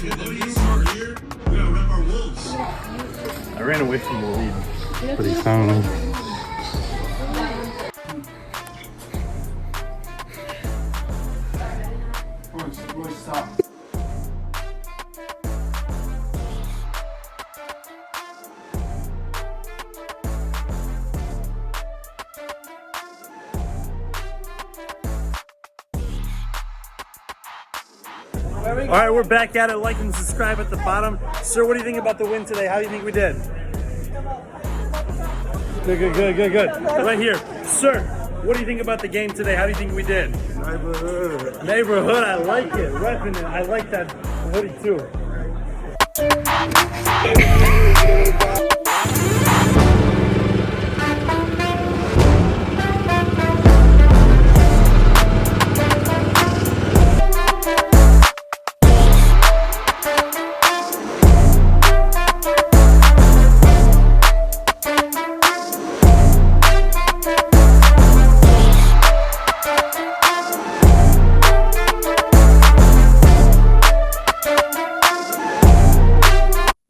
I ran away from the lead. Pretty sound. All right, we're back at it. Like and subscribe at the bottom. Sir, what do you think about the win today? How do you think we did? Good. Right here. Sir, what do you think about the game today? How do you think we did? Neighborhood, I like it. Repping it. I like that hoodie too.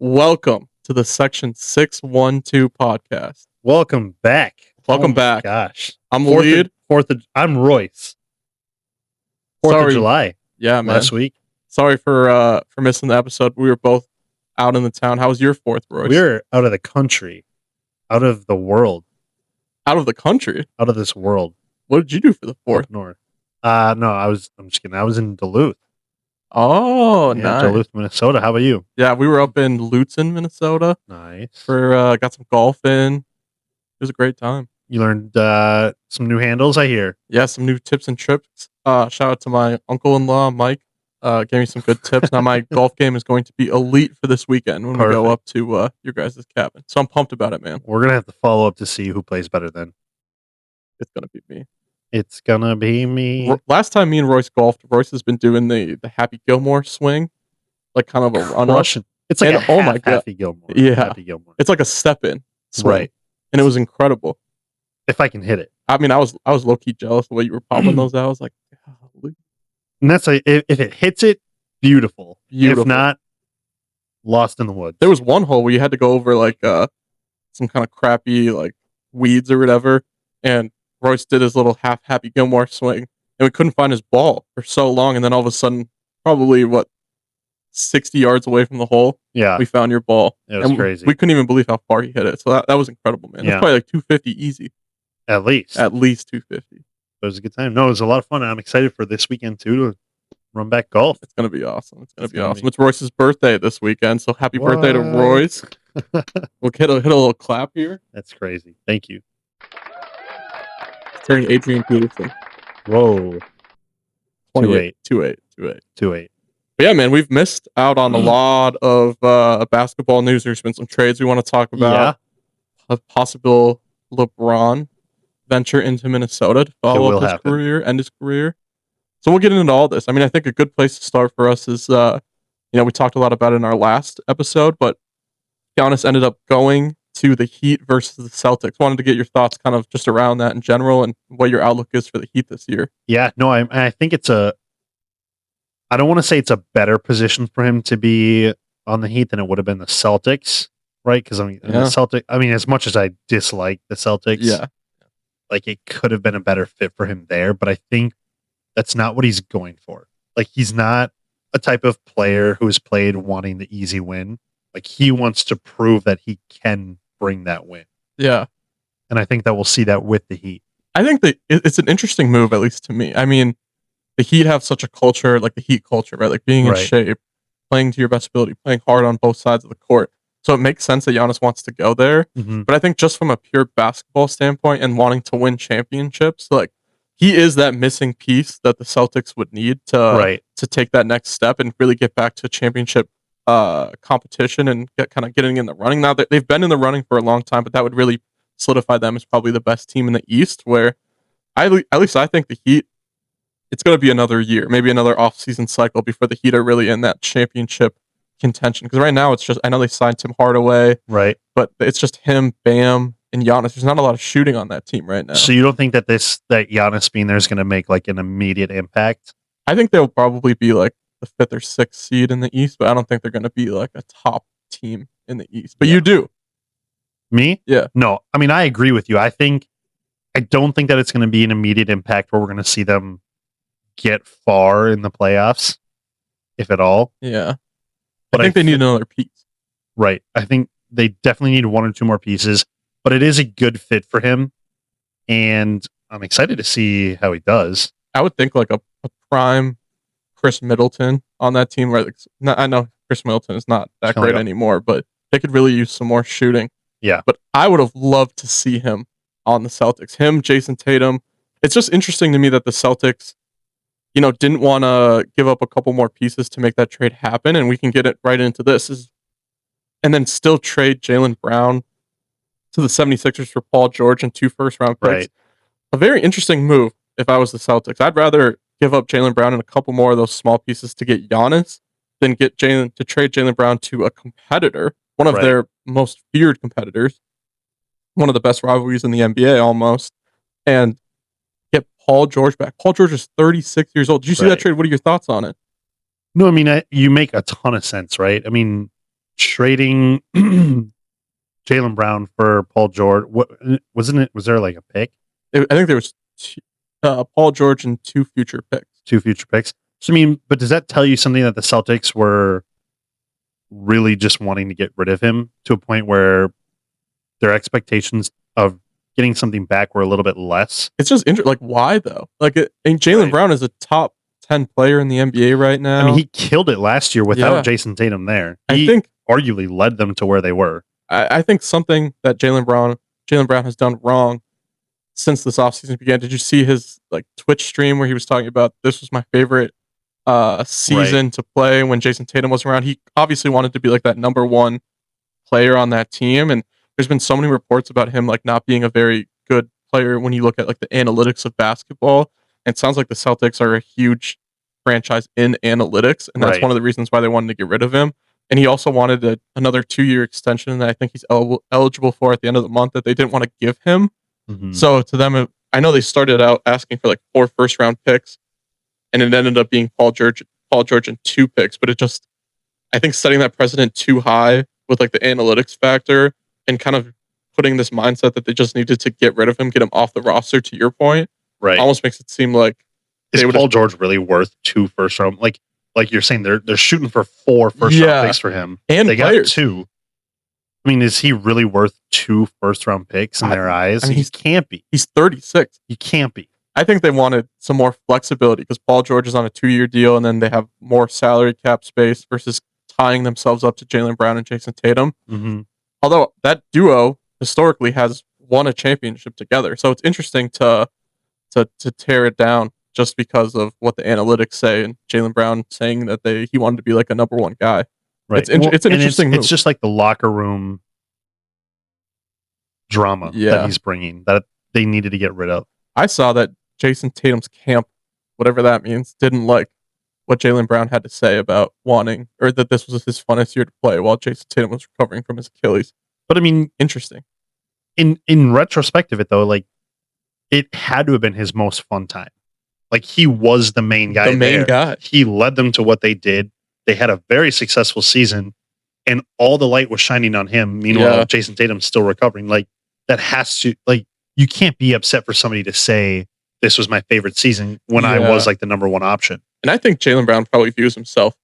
Welcome to the Section 612 podcast. Welcome back. Welcome back. Gosh, I'm Lead. I'm Royce. 4th of July. Yeah, man. Last week. Sorry for missing the episode. We were both out in the town. How was your 4th, Royce? We were out of the country, out of the world, out of the country, out of this world. What did you do for the 4th? Up north. No, I'm just kidding. I was in Duluth. Oh, yeah, nice. Duluth, Minnesota. How about you? Yeah, we were up in Lutzen, Minnesota. Nice. For got some golf in. It was a great time. You learned some new handles, I hear. Yeah, some new tips and trips. Shout out to my uncle-in-law, Mike. Gave me some good tips. Now my golf game is going to be elite for this weekend when we go up to your guys' cabin. So I'm pumped about it, man. We're going to have to follow up to see who plays better then. It's going to be me. It's going to be me. Last time me and Royce golfed, Royce has been doing the Happy Gilmore swing. Like kind of a run-up. It's like Happy Gilmore. Yeah. Happy Gilmore. It's like a step-in swing. Right. And it was incredible. If I can hit it. I mean, I was low-key jealous the way you were popping those out. I was like, golly. And that's like, if it hits it, beautiful. If not, lost in the woods. There was one hole where you had to go over like some kind of crappy like weeds or whatever, and Royce did his little half Happy Gilmore swing, and we couldn't find his ball for so long, and then all of a sudden, probably 60 yards away from the hole, we found your ball. It was crazy. We couldn't even believe how far he hit it. So that was incredible, man. That's probably like 250 easy. At least 250. It was a good time. No, it was a lot of fun. I'm excited for this weekend too to run back golf. It's gonna be awesome. It's gonna be awesome. It's Royce's birthday this weekend, so happy birthday to Royce. We'll hit a little clap here. That's crazy. Thank you. Turning Adrian Peterson. Whoa. 28. 2-8. But yeah, man, we've missed out on a lot of basketball news. There's been some trades we want to talk about. A possible LeBron venture into Minnesota to follow up his career. So we'll get into all this. I mean, I think a good place to start for us is, we talked a lot about it in our last episode, but Giannis ended up going to the Heat versus the Celtics. Wanted to get your thoughts kind of just around that in general and what your outlook is for the Heat this year. Yeah, no, I think I don't want to say it's a better position for him to be on the Heat than it would have been the Celtics, right? Because the Celtics, as much as I dislike the Celtics, like it could have been a better fit for him there, but I think that's not what he's going for. Like he's not a type of player who is played wanting the easy win. Like he wants to prove that he can bring that win. Yeah. And I think that we'll see that with the Heat. I think that it's an interesting move, at least to me. I mean, the Heat have such a culture, like the Heat culture, right? Like being in shape, playing to your best ability, playing hard on both sides of the court. So it makes sense that Giannis wants to go there. Mm-hmm. But I think just from a pure basketball standpoint and wanting to win championships, like he is that missing piece that the Celtics would need to take that next step and really get back to championship competition and getting in the running. Now that they've been in the running for a long time, but that would really solidify them as probably the best team in the East, where at least I think the Heat, it's going to be another year, maybe another off-season cycle before the Heat are really in that championship contention. Because right now it's just, I know they signed Tim Hardaway, but it's just him, Bam, and Giannis. There's not a lot of shooting on that team right now. So you don't think that Giannis being there is going to make like an immediate impact? I think they'll probably be like the 5th or 6th seed in the East, but I don't think they're going to be like a top team in the East. But yeah. you do. Me? Yeah. No, I mean, I agree with you. I don't think that it's going to be an immediate impact where we're going to see them get far in the playoffs, if at all. Yeah. But I think they need another piece. Right. I think they definitely need 1 or 2 more pieces, but it is a good fit for him. And I'm excited to see how he does. I would think like a prime Chris Middleton on that team. Right? I know Chris Middleton is not that great anymore, but they could really use some more shooting. Yeah. But I would have loved to see him on the Celtics. Him, Jason Tatum. It's just interesting to me that the Celtics, didn't want to give up a couple more pieces to make that trade happen. And we can get it right into this. And then still trade Jaylen Brown to the 76ers for Paul George and 2 first-round picks. Right. A very interesting move if I was the Celtics. I'd rather give up Jaylen Brown and a couple more of those small pieces to get Giannis than trade Jaylen Brown to a competitor, one of their most feared competitors, one of the best rivalries in the NBA almost, and get Paul George back. Paul George is 36 years old. Did you see that trade? What are your thoughts on it? No, I mean, you make a ton of sense, right? I mean, trading Jaylen Brown for Paul George, was there like a pick? I think there was Paul George and 2 future picks. 2 future picks. So, I mean, but does that tell you something that the Celtics were really just wanting to get rid of him to a point where their expectations of getting something back were a little bit less? It's just interesting. Like, why though? Like, Jaylen Brown is a top 10 player in the NBA right now. I mean, he killed it last year without Jason Tatum there. I think arguably led them to where they were. I think something that Jaylen Brown has done wrong since this offseason began. Did you see his Twitch stream where he was talking about this was my favorite season to play when Jason Tatum was around? He obviously wanted to be like that number 1 player on that team, and there's been so many reports about him not being a very good player when you look at the analytics of basketball. And it sounds like the Celtics are a huge franchise in analytics, and that's one of the reasons why they wanted to get rid of him. And he also wanted another 2-year extension that I think he's eligible for at the end of the month that they didn't want to give him. Mm-hmm. So to them, I know they started out asking for 4 first-round picks, and it ended up being Paul George and 2 picks. But I think setting that precedent too high with the analytics factor and kind of putting this mindset that they just needed to get rid of him, get him off the roster, to your point, almost makes it seem like is Paul George really worth 2 first-round? Like you're saying, they're shooting for 4 first-round picks for him, and they got 2. I mean, is he really worth 2 first-round picks in their eyes? I mean, he can't be. He's 36. He can't be. I think they wanted some more flexibility because Paul George is on a 2-year deal, and then they have more salary cap space versus tying themselves up to Jaylen Brown and Jason Tatum. Mm-hmm. Although that duo historically has won a championship together, so it's interesting to tear it down just because of what the analytics say, and Jaylen Brown saying that he wanted to be a number 1 guy. Right. It's an interesting move. It's just the locker room drama that he's bringing that they needed to get rid of. I saw that Jason Tatum's camp, whatever that means, didn't like what Jaylen Brown had to say about wanting, or that this was his funnest year to play while Jason Tatum was recovering from his Achilles. But I mean, interesting. In retrospect of it though, it had to have been his most fun time. He was the main guy. Guy. He led them to what they did. They had a very successful season, and all the light was shining on him. Meanwhile, Jason Tatum's still recovering. That has to you can't be upset for somebody to say this was my favorite season when I was the number 1 option. And I think Jaylen Brown probably views himself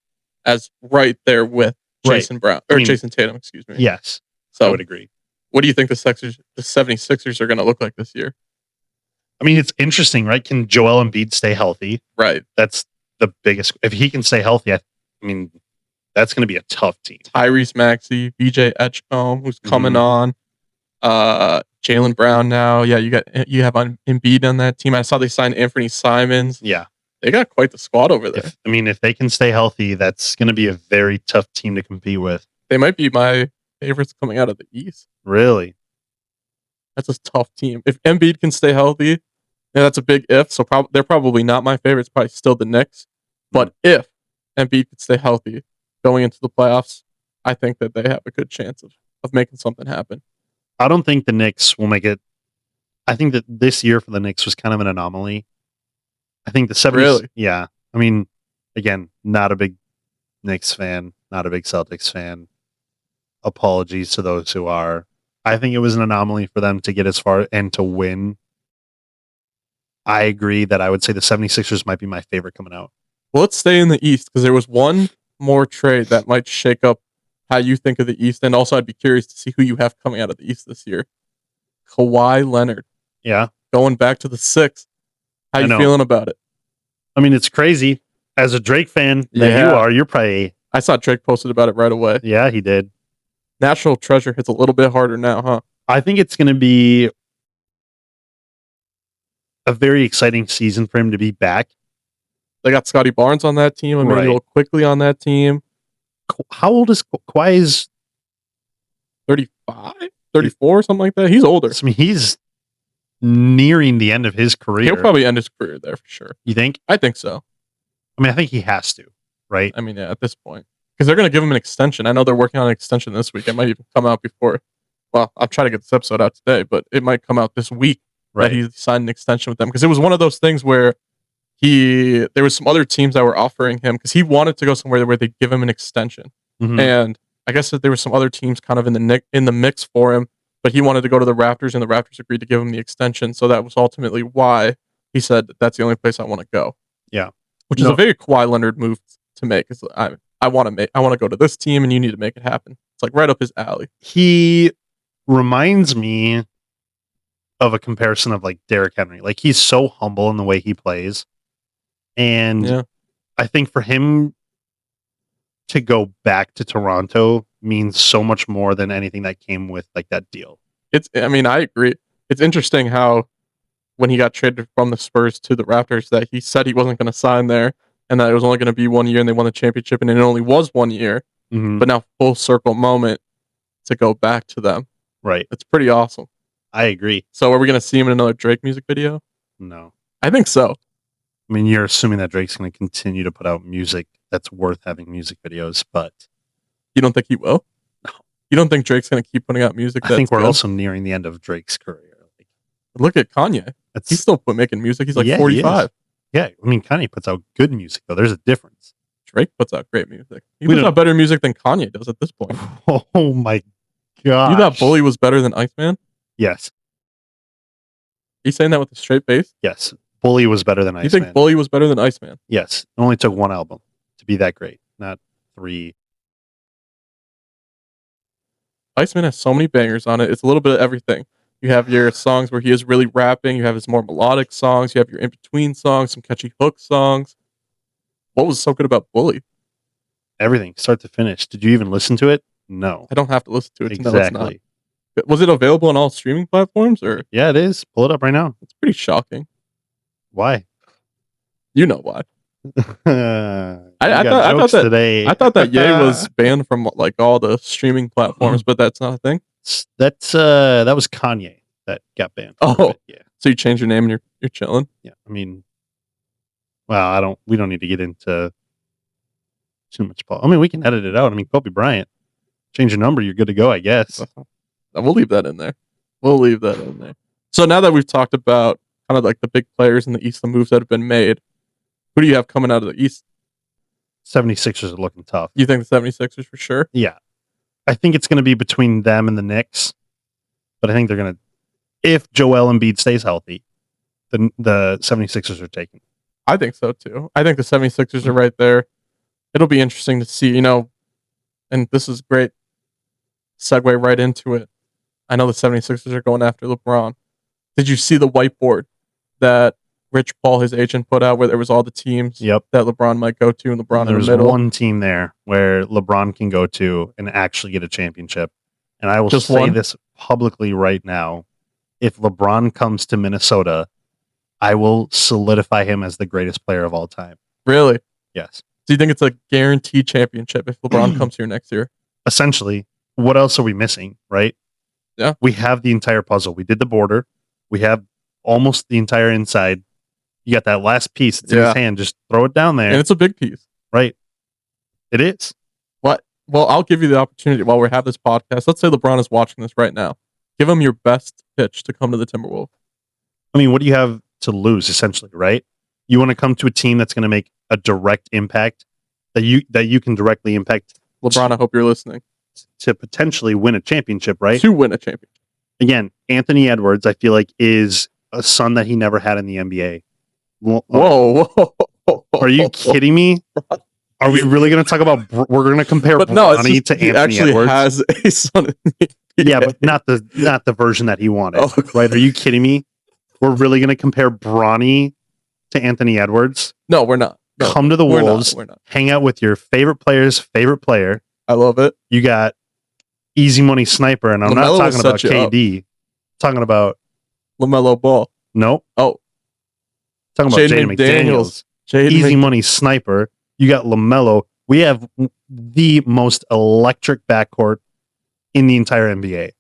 as right there with Jason Tatum. Excuse me. Yes, so I would agree. What do you think the 76ers are going to look like this year? I mean, it's interesting, right? Can Joel Embiid stay healthy? Right. That's the biggest. If he can stay healthy, I mean, that's going to be a tough team. Tyrese Maxey, BJ Etchcombe, who's coming on. Jaylen Brown now. Yeah, you have Embiid on that team. I saw they signed Anthony Simons. Yeah. They got quite the squad over there. If they can stay healthy, that's going to be a very tough team to compete with. They might be my favorites coming out of the East. Really? That's a tough team. If Embiid can stay healthy, that's a big if. So they're probably not my favorites. Probably still the Knicks. But if Embiid could stay healthy going into the playoffs, I think that they have a good chance of making something happen. I don't think the Knicks will make it. I think that this year for the Knicks was kind of an anomaly. I think the 70s. Really? Yeah. I mean, Again, not a big Knicks fan, not a big Celtics fan. Apologies to those who are. I think it was an anomaly for them to get as far and to win. I agree that I would say the 76ers might be my favorite coming out. Well, let's stay in the East because there was one more trade that might shake up how you think of the East. And also, I'd be curious to see who you have coming out of the East this year. Kawhi Leonard. Yeah. Going back to the Six. How you feeling about it? I mean, it's crazy. As a Drake fan that you are, you're probably... I saw Drake posted about it right away. Yeah, he did. National Treasure hits a little bit harder now, huh? I think it's going to be a very exciting season for him to be back. They got Scotty Barnes on that team. Emmanuel quickly on that team. How old is Kawhi? Is 35, 34, something like that. He's older. I mean, he's nearing the end of his career. He'll probably end his career there for sure. You think? I think so. I mean, I think he has to, right? I mean, yeah, at this point. Because they're going to give him an extension. I know they're working on an extension this week. It might even come out before. Well, I'll try to get this episode out today, but it might come out this week that he signed an extension with them. Because it was one of those things where there was some other teams that were offering him because he wanted to go somewhere where they'd give him an extension. Mm-hmm. And I guess that there were some other teams kind of in the mix for him, but he wanted to go to the Raptors, and the Raptors agreed to give him the extension. So that was ultimately why he said that's the only place I want to go. Yeah, which is a very Kawhi Leonard move to make. It's I want to go to this team, and you need to make it happen. It's like right up his alley. He reminds me of a comparison of like Derrick Henry. Like he's so humble in the way he plays, and I think for him to go back to Toronto means so much more than anything that came with like that deal. I mean, I agree. It's interesting how when he got traded from the Spurs to the Raptors that he said he wasn't going to sign there and that it was only going to be 1 year and they won the championship and it only was 1 year. Mm-hmm. But now full circle moment to go back to them. Right. It's pretty awesome. I agree. So are we going to see him in another Drake music video? No. I think so. I mean, you're assuming that Drake's going to continue to put out music that's worth having music videos, but... You don't think he will? No. You don't think Drake's going to keep putting out music that's I think we're good? also nearing the end of Drake's career. Look at Kanye. He's still making music. He's like 45. Yeah, I mean, Kanye puts out good music, though. There's a difference. Drake puts out great music. He puts out better music than Kanye does at this point. Oh, my God. You thought Bully was better than Iceman? Yes. You saying that with a straight face? Yes. Bully was better than Iceman. You think Bully was better than Iceman? Yes. It only took one album to be that great, not 3. Iceman has so many bangers on it. It's a little bit of everything. You have your songs where he is really rapping. You have his more melodic songs. You have your in-between songs, some catchy hook songs. What was so good about Bully? Everything, start to finish. Did you even listen to it? No. I don't have to listen to it. Exactly. To know it's not. Was it available on all streaming platforms? Or yeah, it is. Pull it up right now. It's pretty shocking. Why? You know why. I thought that Ye was banned from like all the streaming platforms, but that's not a thing. That was Kanye that got banned. Oh, yeah. So you changed your name and you're chilling. Yeah, I mean, well, we don't need to get into too much. I mean, we can edit it out. I mean, Kobe Bryant, change your number, you're good to go, I guess. We'll leave that in there. So now that we've talked about kind of like the big players in the East, the moves that have been made, who do you have coming out of the East? 76ers are looking tough. You think the 76ers for sure? Yeah. I think it's going to be between them and the Knicks. But I think they're going to... If Joel Embiid stays healthy, the 76ers are taking. I think so, too. I think the 76ers are right there. It'll be interesting to see, and this is great segue right into it. I know the 76ers are going after LeBron. Did you see the whiteboard that Rich Paul, his agent, put out where there was all the teams that LeBron might go to and LeBron in the middle? There's one team there where LeBron can go to and actually get a championship. And I will say this publicly right now. If LeBron comes to Minnesota, I will solidify him as the greatest player of all time. Really? Yes. Do you think it's a guaranteed championship if LeBron comes here next year? Essentially. What else are we missing, right? Yeah. We have the entire puzzle. We did the border. We have almost the entire inside. You got that last piece. It's in his hand. Just throw it down there. And it's a big piece. Right. It is. What? Well, I'll give you the opportunity while we have this podcast. Let's say LeBron is watching this right now. Give him your best pitch to come to the Timberwolves. I mean, what do you have to lose, essentially, right? You want to come to a team that's going to make a direct impact that you can directly impact LeBron, I hope you're listening. To potentially win a championship, right? To win a championship. Again, Anthony Edwards, I feel like, is a son that he never had in the NBA. Whoa. Are you kidding me? Are we really going to talk about? We're going to compare Bronny to Anthony actually Edwards? Has a son in the NBA. Yeah, but not the version that he wanted. Oh, right? Are you kidding me? We're really going to compare Bronny to Anthony Edwards? No, we're not. No, come to the Wolves. We're not. Hang out with your favorite player's favorite player. I love it. You got easy money sniper, and I'm not talking about KD. Talking about LaMelo Ball. Nope. Oh, talking about Jaden McDaniels. Easy money sniper. You got LaMelo. We have the most electric backcourt in the entire NBA.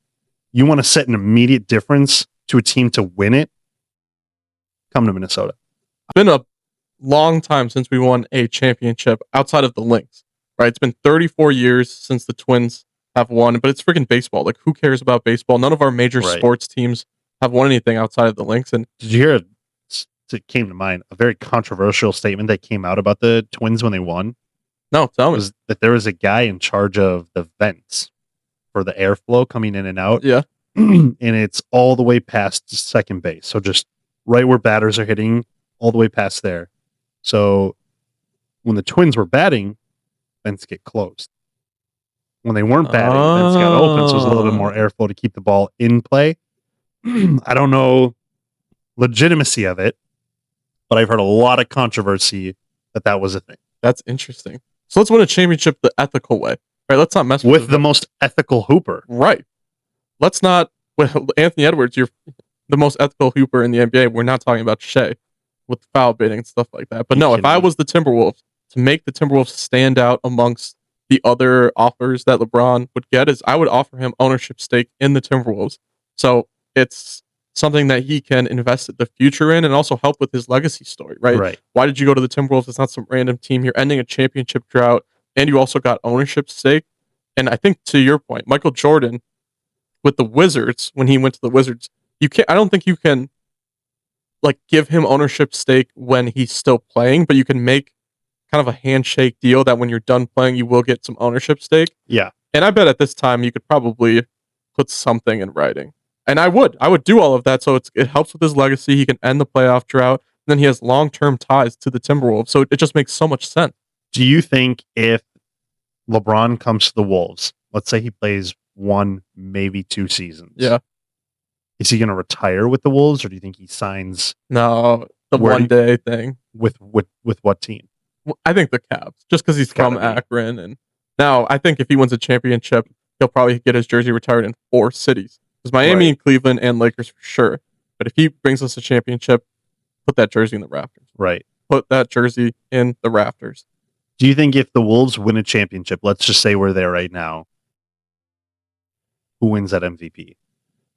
You want to set an immediate difference to a team to win it? Come to Minnesota. It's been a long time since we won a championship outside of the Lynx, right? It's been 34 years since the Twins have won, but it's freaking baseball. Like, who cares about baseball? None of our major sports teams have won anything outside of the Lynx. And did you hear? It came to mind a very controversial statement that came out about the Twins when they won. No, tell me. Was that there was a guy in charge of the vents for the airflow coming in and out. Yeah. And it's all the way past second base. So just right where batters are hitting, all the way past there. So when the Twins were batting, vents get closed. When they weren't batting, vents got open. So there's a little bit more airflow to keep the ball in play. I don't know legitimacy of it, but I've heard a lot of controversy that was a thing. That's interesting. So let's win a championship the ethical way. Right? Let's not mess with the most ethical hooper. Right. Let's not with Anthony Edwards, you're the most ethical hooper in the NBA. We're not talking about Shea with foul bidding and stuff like that. But no, if I was the Timberwolves, to make the Timberwolves stand out amongst the other offers that LeBron would get, is I would offer him ownership stake in the Timberwolves. So it's something that he can invest the future in and also help with his legacy story, right? Why did you go to the Timberwolves? It's not some random team. You're ending a championship drought, and you also got ownership stake. And I think, to your point, Michael Jordan with the Wizards, when he went to the Wizards, I don't think you can like give him ownership stake when he's still playing, but you can make kind of a handshake deal that when you're done playing, you will get some ownership stake. Yeah. And I bet at this time you could probably put something in writing. And I would do all of that. So it helps with his legacy. He can end the playoff drought. And then he has long-term ties to the Timberwolves. So it just makes so much sense. Do you think if LeBron comes to the Wolves, let's say he plays 1, maybe 2 seasons. Yeah. Is he going to retire with the Wolves, or do you think he signs? No, the one-day thing. With what team? I think the Cavs, just because he's from Akron. And now I think if he wins a championship, he'll probably get his jersey retired in 4 cities. There's Miami and Cleveland and Lakers for sure. But if he brings us a championship, put that jersey in the rafters. Right. Put that jersey in the rafters. Do you think if the Wolves win a championship, let's just say we're there right now, who wins that MVP?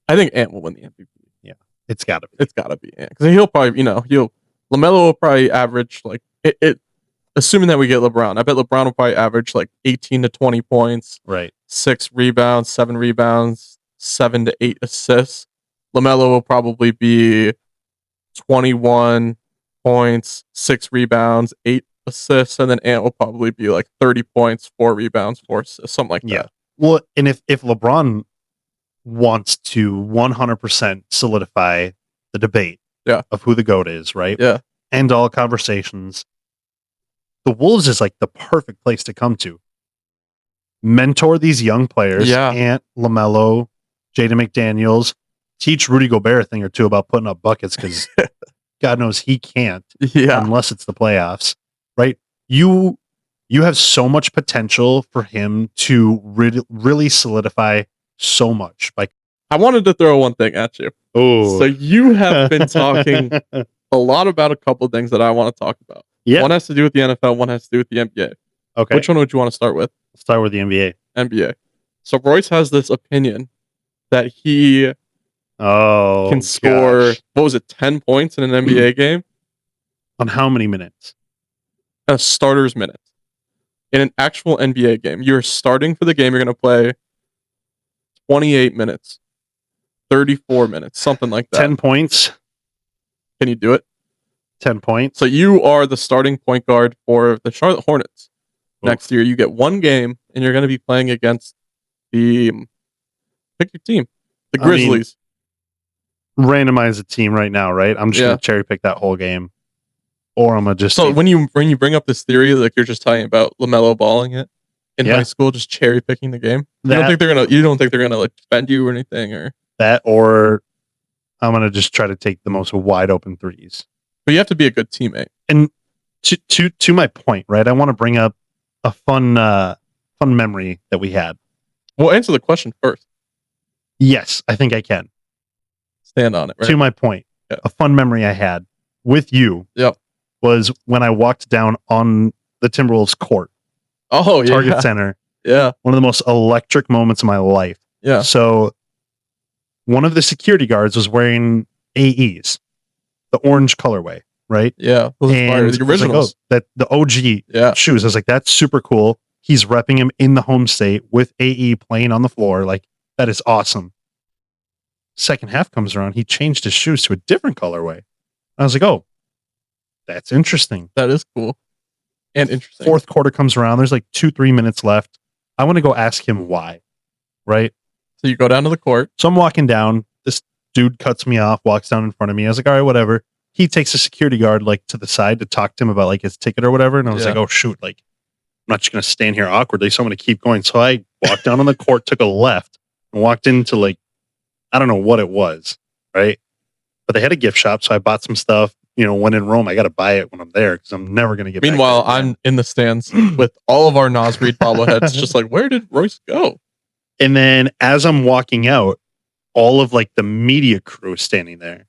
I think Ant will win the MVP. Yeah. It's got to be. It's got to be Ant. Because he'll probably, LaMelo will probably average like assuming that we get LeBron, I bet LeBron will probably average like 18 to 20 points. Right. 6 rebounds, 7 rebounds, 7 to 8 assists. LaMelo will probably be 21 points, 6 rebounds, 8 assists, and then Ant will probably be like 30 points, 4 rebounds, 4 assists, something like that. Well, and if LeBron wants to 100% solidify the debate of who the GOAT is, right? Yeah. End all conversations. The Wolves is like the perfect place to come to. Mentor these young players, Ant, LaMelo, Jaden McDaniels, teach Rudy Gobert a thing or two about putting up buckets because God knows he can't unless it's the playoffs, right? You have so much potential for him to really solidify so much. Like, I wanted to throw one thing at you. Oh, so you have been talking a lot about a couple of things that I want to talk about. Yeah, one has to do with the NFL, one has to do with the NBA. Okay, which one would you want to start with? Start with the NBA. NBA. So Royce has this opinion that he can score, what was it, 10 points in an NBA game? On how many minutes? A starter's minutes. In an actual NBA game. You're starting for the game, you're going to play 28 minutes, 34 minutes, something like that. 10 points. Can you do it? 10 points. So you are the starting point guard for the Charlotte Hornets. Next year, you get one game, and you're going to be playing against the pick your team, the Grizzlies. Randomize the team right now, right? I'm just going to cherry pick that whole game, or I'm going to just. So when you bring up this theory, like you're just talking about LaMelo balling it in high school, just cherry picking the game. You don't think they're gonna like bend you or anything, or that, or I'm going to just try to take the most wide open threes. But you have to be a good teammate. And to my point, right? I want to bring up a fun memory that we had. Well, answer the question first. Yes, I think I can. Stand on it. Right? To my point, a fun memory I had with you was when I walked down on the Timberwolves court. Oh, Target Center. Yeah. One of the most electric moments of my life. Yeah. So one of the security guards was wearing AEs, the orange colorway, right? Yeah. Those and the originals. Like, the OG shoes. I was like, that's super cool. He's repping him in the home state with AE playing on the floor. Like, that is awesome. Second half comes around. He changed his shoes to a different colorway. I was like, oh, that's interesting. That is cool. And interesting. Fourth quarter comes around. There's like 2-3 minutes left. I want to go ask him why. Right? So you go down to the court. So I'm walking down. This dude cuts me off, walks down in front of me. I was like, all right, whatever. He takes a security guard like to the side to talk to him about like his ticket or whatever. And I was like, oh shoot, like I'm not just gonna stand here awkwardly, so I'm gonna keep going. So I walked down on the court, took a left, and walked into like I don't know what it was, right? But they had a gift shop, so I bought some stuff. You know, when in Rome, I got to buy it when I'm there because I'm never gonna get. Meanwhile, I'm in the stands with all of our Nas Reed bobbleheads, just like, where did Royce go? And then as I'm walking out, all of like the media crew is standing there.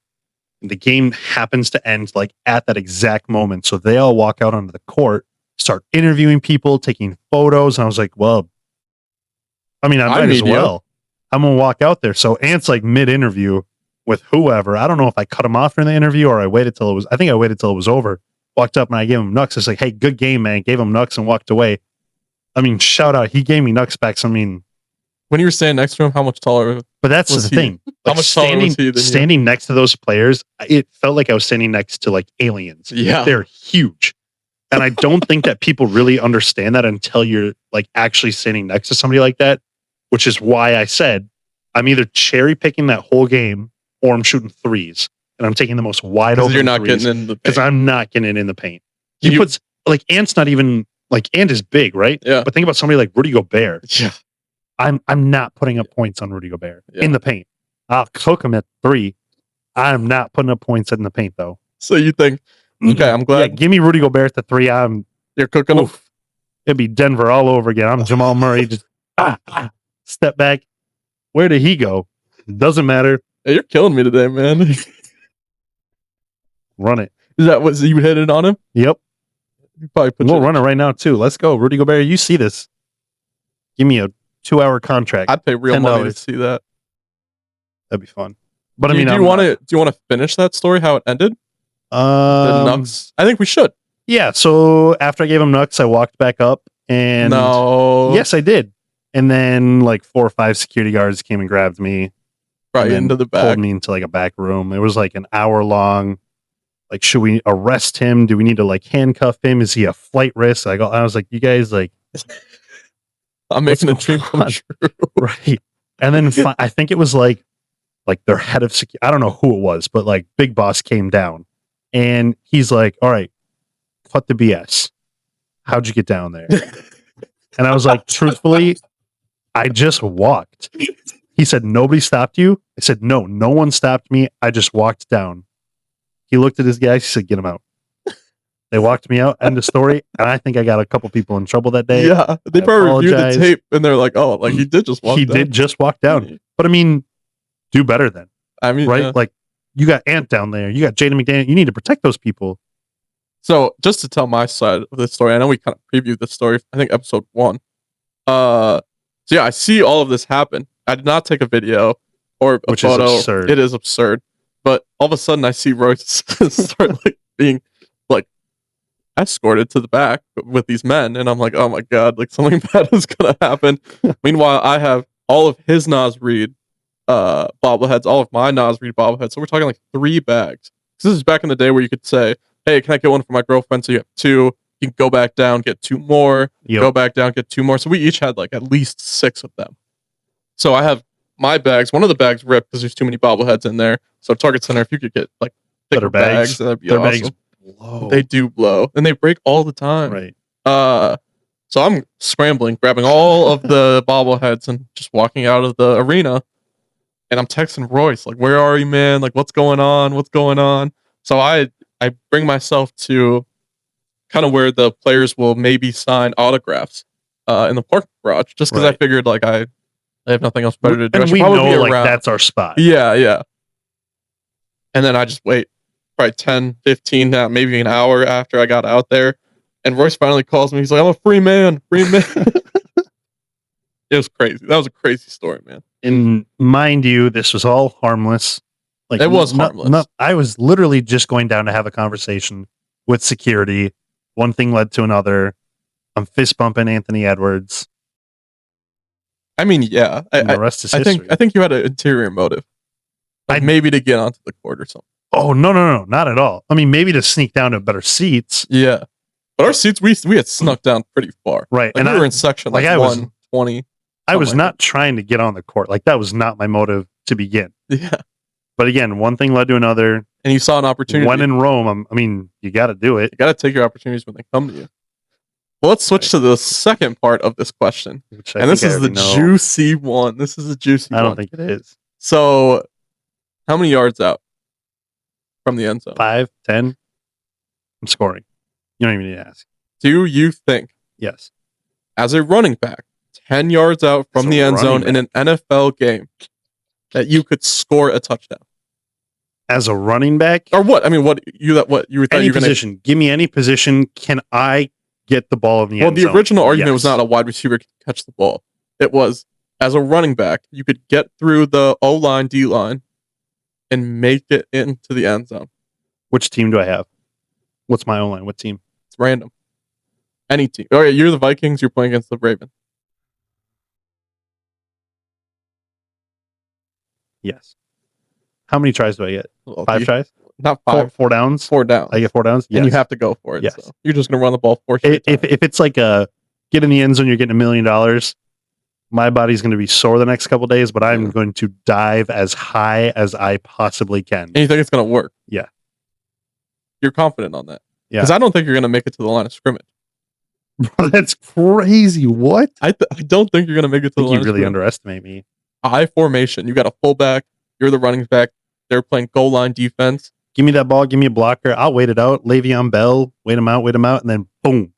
And the game happens to end like at that exact moment. So they all walk out onto the court, start interviewing people, taking photos. And I was like, well, I mean, I might as well. I'm going to walk out there. So Ant's like mid-interview with whoever. I don't know if I cut him off during the interview or I waited till I think I waited till it was over. Walked up and I gave him Nux. It's like, hey, good game, man. Gave him Nux and walked away. I mean, shout out. He gave me Nux back. So, I mean, when you were standing next to him, how much taller? But that's the thing. Like, how much taller was he than standing next to those players, it felt like I was standing next to like aliens. Yeah. They're huge. And I don't think that people really understand that until you're like actually standing next to somebody like that, which is why I said I'm either cherry picking that whole game or I'm shooting threes. And I'm taking the most wide open you're not threes getting in the paint. Because I'm not getting it in the paint. He puts like Ant's not even like Ant is big, right? Yeah. But think about somebody like Rudy Gobert. Yeah. I'm not putting up points on Rudy Gobert in the paint. I'll cook him at 3. I'm not putting up points in the paint though. So you think, okay, I'm glad. Yeah, give me Rudy Gobert at the 3. You're cooking him. It'd be Denver all over again. I'm Jamal Murray. Just step back. Where did he go? Doesn't matter. Hey, you're killing me today, man. Run it. Is that what you hit it on him? Yep. You probably we'll run it right now too. Let's go, Rudy Gobert. You see this? Give me a 2-hour contract. I'd pay real money to see that. That'd be fun. But I mean, do you want to finish that story? How it ended? The Nux. I think we should. Yeah. So after I gave him Nux, I walked back up and yes, I did. And then like 4 or 5 security guards came and grabbed me. Right into the back. Pulled me into like a back room. It was like an hour long. Like, should we arrest him? Do we need to like handcuff him? Is he a flight risk? I was like, you guys like. I'm making a dream come true. Right. And then I think it was like their head of security. I don't know who it was, but like Big Boss came down and he's like, all right, cut the BS. How'd you get down there? And I was like, truthfully, I just walked. He said, nobody stopped you? I said, no one stopped me. I just walked down. He looked at his guys. He said, get him out. They walked me out. End of story. And I think I got a couple people in trouble that day. Yeah. They probably reviewed the tape and they're like, oh, like he did just walk down. He did just walk down. But I mean, do better then. I mean, right? Yeah. Like you got Ant down there. You got Jaden McDaniel. You need to protect those people. So just to tell my side of the story, I know we kind of previewed this story, I think episode 1. So yeah, I see all of this happen. I did not take a video or a photo. Is absurd. It is absurd. But all of a sudden I see Royce start like being like escorted to the back with these men. And I'm like, oh my God, like something bad is going to happen. Meanwhile, I have all of his Nas Reed bobbleheads, all of my Nas Reed bobbleheads. So we're talking like 3 bags. This is back in the day where you could say, hey, can I get one for my girlfriend? So you have 2. You can go back down, get 2 more. Go back down, get 2 more. So we each had like at least 6 of them. So I have my bags. One of the bags ripped because there's too many bobbleheads in there. So Target Center, if you could get like thicker bags, that'd be awesome. Bags blow. They do blow, and they break all the time. Right. So I'm scrambling, grabbing all of the bobbleheads and just walking out of the arena. And I'm texting Royce, like, where are you, man? Like, what's going on? What's going on? So I bring myself to kind of where the players will maybe sign autographs in the parking garage, just because I figured, like, I have nothing else better to do. And we know, like, that's our spot. Yeah. And then I just wait probably 10, 15, maybe an hour after I got out there. And Royce finally calls me. He's like, I'm a free man. It was crazy. That was a crazy story, man. And mind you, this was all harmless. Like, it was harmless. I was literally just going down to have a conversation with security. One thing led to another. I'm fist bumping Anthony Edwards. I mean, yeah. The rest is history. I think you had an interior motive. Like maybe to get onto the court or something. Oh, no, not at all. I mean, maybe to sneak down to better seats. Yeah. But our seats, we had snuck down pretty far. Right. Like, and we were in section like 120. I was not trying to get on the court. Like, that was not my motive to begin. Yeah. But again, one thing led to another. And you saw an opportunity. When in Rome, you got to do it. You got to take your opportunities when they come to you. Well, let's switch to the second part of this question. And this is the juicy one. This is a juicy one. I don't think it is. So, how many yards out from the end zone? 5, 10. I'm scoring. You don't even need to ask. Do you think? Yes. As a running back, 10 yards out from the end zone in an NFL game, that you could score a touchdown? As a running back? Or what? I mean, what you thought any you were position. Give me any position. Can I get the ball in the end zone? Well, the original argument was not a wide receiver could catch the ball. It was, as a running back, you could get through the O-line, D-line, and make it into the end zone. Which team do I have? What's my O-line? What team? It's random. Any team. All right, you're the Vikings. You're playing against the Ravens. Yes. How many tries do I get? 5 tries? Not 5. 4 downs? 4 downs. I get 4 downs? Yes. And you have to go for it. Yes. So you're just going to run the ball 4 straight times. If it's like a get in the end zone, you're getting $1 million, my body's going to be sore the next couple of days, but I'm going to dive as high as I possibly can. And you think it's going to work? Yeah. You're confident on that? Yeah. Because I don't think you're going to make it to the line of scrimmage. Bro, that's crazy. What? I don't think you're going to make it to the line of scrimmage. You really underestimate me. I formation. You got a fullback. You're the running back. They're playing goal line defense. Give me that ball. Give me a blocker. I'll wait it out. Le'Veon Bell. Wait him out. And then boom.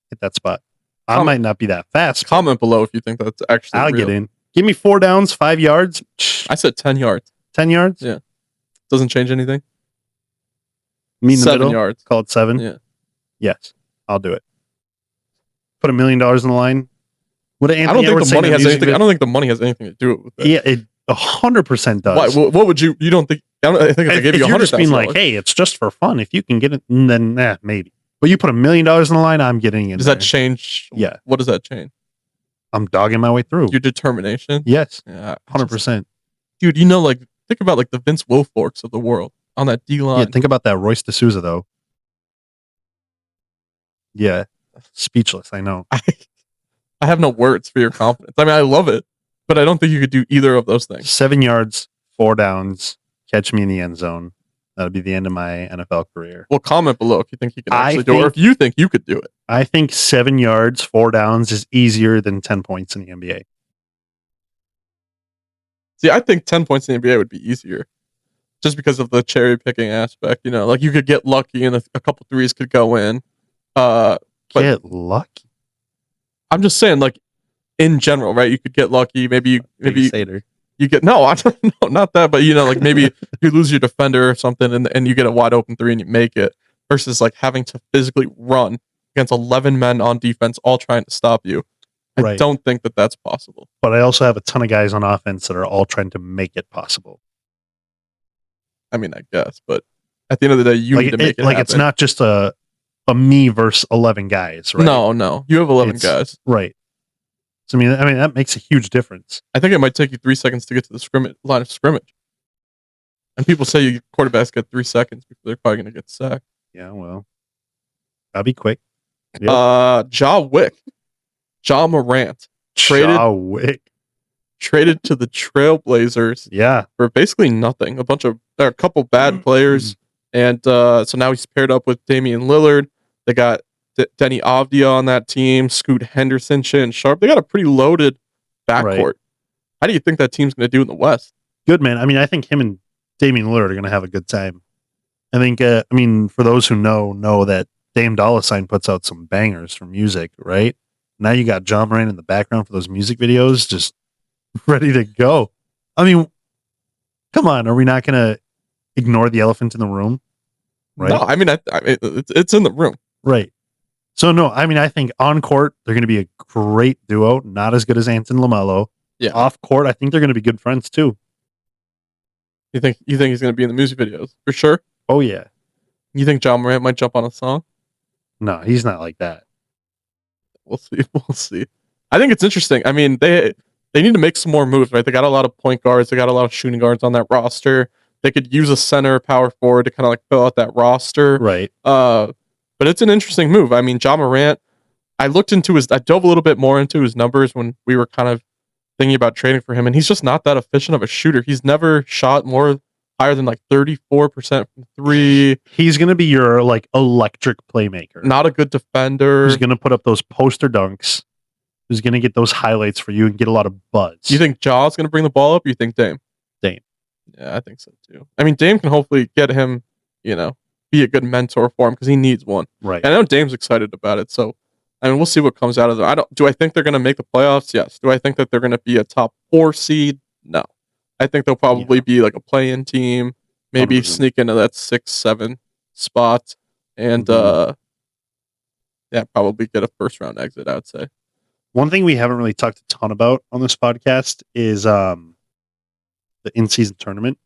Hit that spot. I might not be that fast. Comment below if you think that's actually I'll real. Get in. Give me 4 downs, 5 yards. I said 10 yards. 10 yards? Yeah. Doesn't change anything? Me in the 7 middle? yards. Call it 7? Yeah. Yes. I'll do it. Put $1 million on the line. What I don't think the money has anything. I don't think the money has anything to do with it. Yeah, it 100% does. Why? What would you? You don't think? I think if I gave you $100,000, you're just being like, hey, it's just for fun. If you can get it, then maybe. But you put $1 million on the line, I'm getting it. Does that change? Yeah. What does that change? I'm dogging my way through. Your determination. Yes. Yeah. 100%. Dude, you know, like think about like the Vince Wilforks of the world on that D line. Yeah. Think about that Royce D'Souza though. Yeah. Speechless. I know. I have no words for your confidence. I mean, I love it, but I don't think you could do either of those things. 7 yards, 4 downs, catch me in the end zone. That'll be the end of my NFL career. Well, comment below if you think you can actually do it, or if you think you could do it. I think 7 yards, 4 downs is easier than 10 points in the NBA. See, I think 10 points in the NBA would be easier, just because of the cherry picking aspect. You know, like you could get lucky and a couple threes could go in. Get lucky. I'm just saying, like in general, right? You could get lucky. Maybe you get no, not that, but you know, like maybe you lose your defender or something, and you get a wide open 3 and you make it. Versus like having to physically run against 11 men on defense, all trying to stop you. I don't think that that's possible. But I also have a ton of guys on offense that are all trying to make it possible. I mean, I guess, but at the end of the day, you need to make it happen. It's not just a me versus 11 guys, right? No. You have 11 guys. Right. So, I mean, that makes a huge difference. I think it might take you 3 seconds to get to the line of scrimmage. And people say quarterbacks get 3 seconds before they're probably going to get sacked. Yeah, well, I'll be quick. Yep. Ja Morant traded to the Trailblazers. Yeah, for basically nothing. There are a couple bad players, and so now he's paired up with Damian Lillard. They got Denny Avdia on that team, Scoot Henderson, Shannon Sharp. They got a pretty loaded backcourt. Right. How do you think that team's going to do in the West? Good, man. I mean, I think him and Damian Lillard are going to have a good time. I think, for those who know that Dame Dollar Sign puts out some bangers for music, right? Now you got Ja Morant in the background for those music videos, just ready to go. I mean, come on, are we not going to ignore the elephant in the room? Right? No, I mean, it's in the room. Right. So, no, I mean, I think on court, they're going to be a great duo, not as good as Ant and LaMelo. Yeah. Off court, I think they're going to be good friends, too. You think he's going to be in the music videos? For sure? Oh, yeah. You think Ja Morant might jump on a song? No, he's not like that. We'll see. I think it's interesting. I mean, they need to make some more moves, right? They got a lot of point guards. They got a lot of shooting guards on that roster. They could use a center, power forward to kind of like fill out that roster. Right. But it's an interesting move. I mean, Ja Morant, I dove a little bit more into his numbers when we were kind of thinking about trading for him, and he's just not that efficient of a shooter. He's never shot higher than like 34% from three. He's going to be your like electric playmaker. Not a good defender. He's going to put up those poster dunks. Who's going to get those highlights for you and get a lot of buzz. Do you think Ja's going to bring the ball up, or you think Dame? Dame. Yeah, I think so too. I mean, Dame can hopefully get him, be a good mentor for him because he needs one. Right. And I know Dame's excited about it, so I mean, we'll see what comes out of it. Do I think they're going to make the playoffs? Yes. Do I think that they're going to be a top 4 seed? No. I think they'll probably be like a play-in team, maybe 100%. Sneak into that 6-7 spot, and probably get a first round exit, I would say. One thing we haven't really talked a ton about on this podcast is the in-season tournament.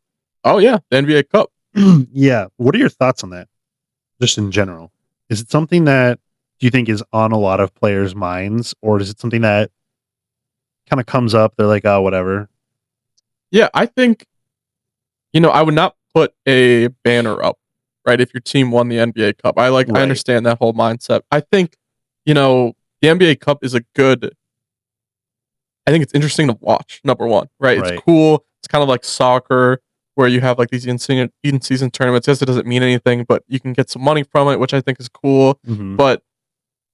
Oh yeah, the NBA Cup. Yeah. What are your thoughts on that? Just in general. Is it something that do you think is on a lot of players' minds, or is it something that kind of comes up? They're like, oh, whatever. Yeah, I think, I would not put a banner up, right? If your team won the NBA Cup. I understand that whole mindset. I think, the NBA Cup is I think it's interesting to watch, number one, right? It's cool. It's kind of like soccer where you have like these in-season tournaments. Yes, it doesn't mean anything, but you can get some money from it, which I think is cool. Mm-hmm. But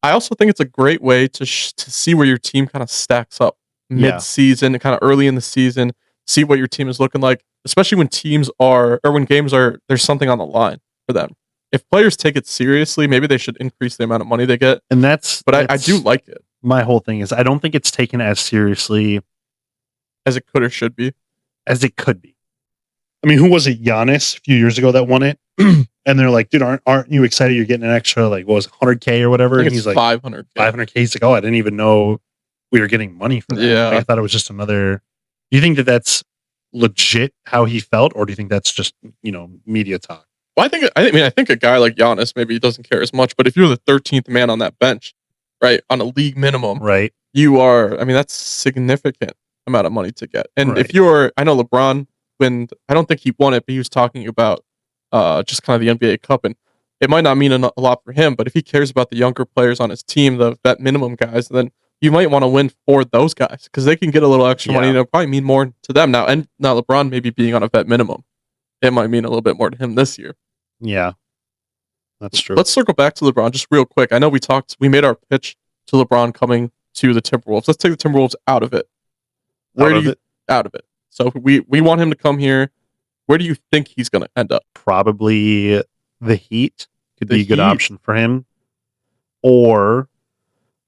I also think it's a great way to see where your team kind of stacks up mid-season, kind of early in the season, see what your team is looking like, especially when games are, there's something on the line for them. If players take it seriously, maybe they should increase the amount of money they get. And I do like it. My whole thing is I don't think it's taken as seriously as it could or should be. As it could be. I mean, who was it? Giannis a few years ago that won it. And they're like, dude, aren't you excited you're getting an extra, like, what was it, 100K or whatever? And he's like, 500K. 500K. He's like, oh, I didn't even know we were getting money for that. Yeah. Like, I thought it was just another. Do you think that that's legit how he felt, or do you think that's just, media talk? Well, I think a guy like Giannis maybe doesn't care as much, but if you're the 13th man on that bench, right, on a league minimum, right, you are. I mean, that's significant amount of money to get. And if I know LeBron, when I don't think he won it, but he was talking about just kind of the NBA Cup, and it might not mean a lot for him, but if he cares about the younger players on his team, the vet minimum guys, then you might want to win for those guys because they can get a little extra money. And it'll probably mean more to them now. And now LeBron maybe being on a vet minimum, it might mean a little bit more to him this year. Yeah, that's true. Let's circle back to LeBron just real quick. I know we made our pitch to LeBron coming to the Timberwolves. Let's take the Timberwolves out of it. Out of it. So we want him to come here. Where do you think he's going to end up? Probably the Heat could be a good option for him, or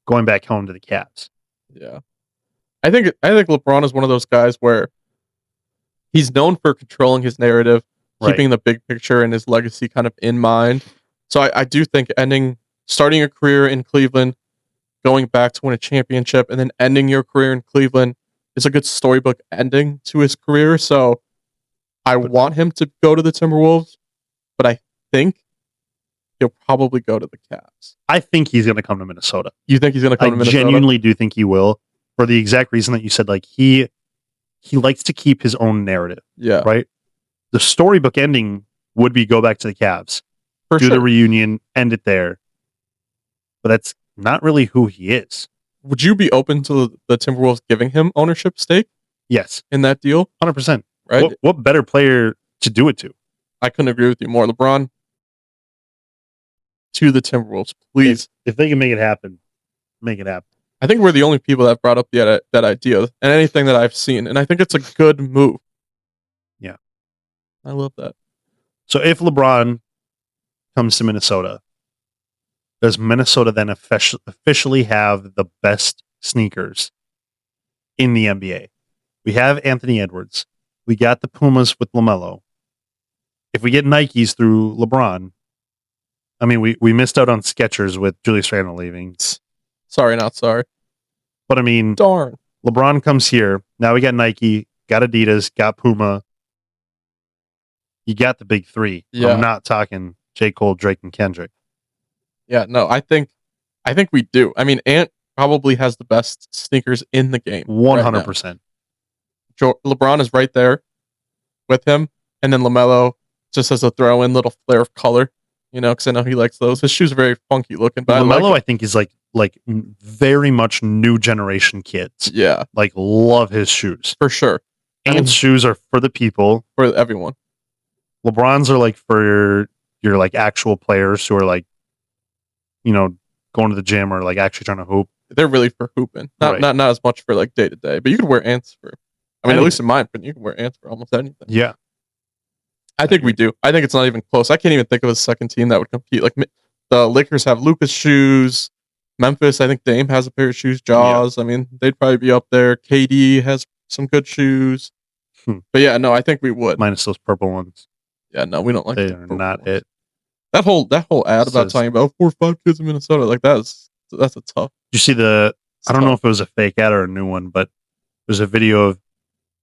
going back home to the Cavs. Yeah, I think LeBron is one of those guys where he's known for controlling his narrative, keeping the big picture and his legacy kind of in mind. So I do think starting a career in Cleveland, going back to win a championship, and then ending your career in Cleveland is a good storybook ending to his career. So I want him to go to the Timberwolves, but I think he'll probably go to the Cavs. I think he's going to come to Minnesota. You think he's going to come to Minnesota? I genuinely do think he will, for the exact reason that you said. Like he likes to keep his own narrative. Yeah. Right? The storybook ending would be go back to the Cavs. do the reunion, end it there. But that's not really who he is. Would you be open to the Timberwolves giving him ownership stake? Yes. In that deal? 100%. Right? What better player to do it to? I couldn't agree with you more. LeBron, to the Timberwolves, please. If they can make it happen, make it happen. I think we're the only people that brought up that idea and anything that I've seen. And I think it's a good move. Yeah. I love that. So if LeBron comes to Minnesota, does Minnesota then officially have the best sneakers in the NBA? We have Anthony Edwards. We got the Pumas with LaMelo. If we get Nikes through LeBron, I mean, we missed out on Skechers with Julius Randle leaving. Sorry, not sorry. But I mean, darn. LeBron comes here. Now we got Nike, got Adidas, got Puma. You got the big three. Yeah. I'm not talking J. Cole, Drake, and Kendrick. Yeah, no, I think we do. I mean, Ant probably has the best sneakers in the game. 100%. Right, LeBron is right there with him, and then LaMelo just as a throw-in little flare of color, because I know he likes those. His shoes are very funky looking, but LaMelo, I think, is like very much new generation kids. Yeah, like love his shoes for sure. Ant's shoes are for the people, for everyone. LeBron's are like for your like actual players who are like, going to the gym or like actually trying to hoop. They're really for hooping, not as much for like day to day. But you could wear Ants for. I mean, at least in mine, but you can wear Ants for almost anything. Yeah. I think we do. I think it's not even close. I can't even think of a second team that would compete. Like the Lakers have Lucas shoes. Memphis, I think Dame has a pair of shoes. Jaws. Yeah. I mean, they'd probably be up there. KD has some good shoes. But yeah, no, I think we would. Minus those purple ones. Yeah, no, we don't like. They are not it. That whole ad about talking about 4 or 5 kids in Minnesota, like that's a tough. Did you see I don't know if it was a fake ad or a new one, but there's a video of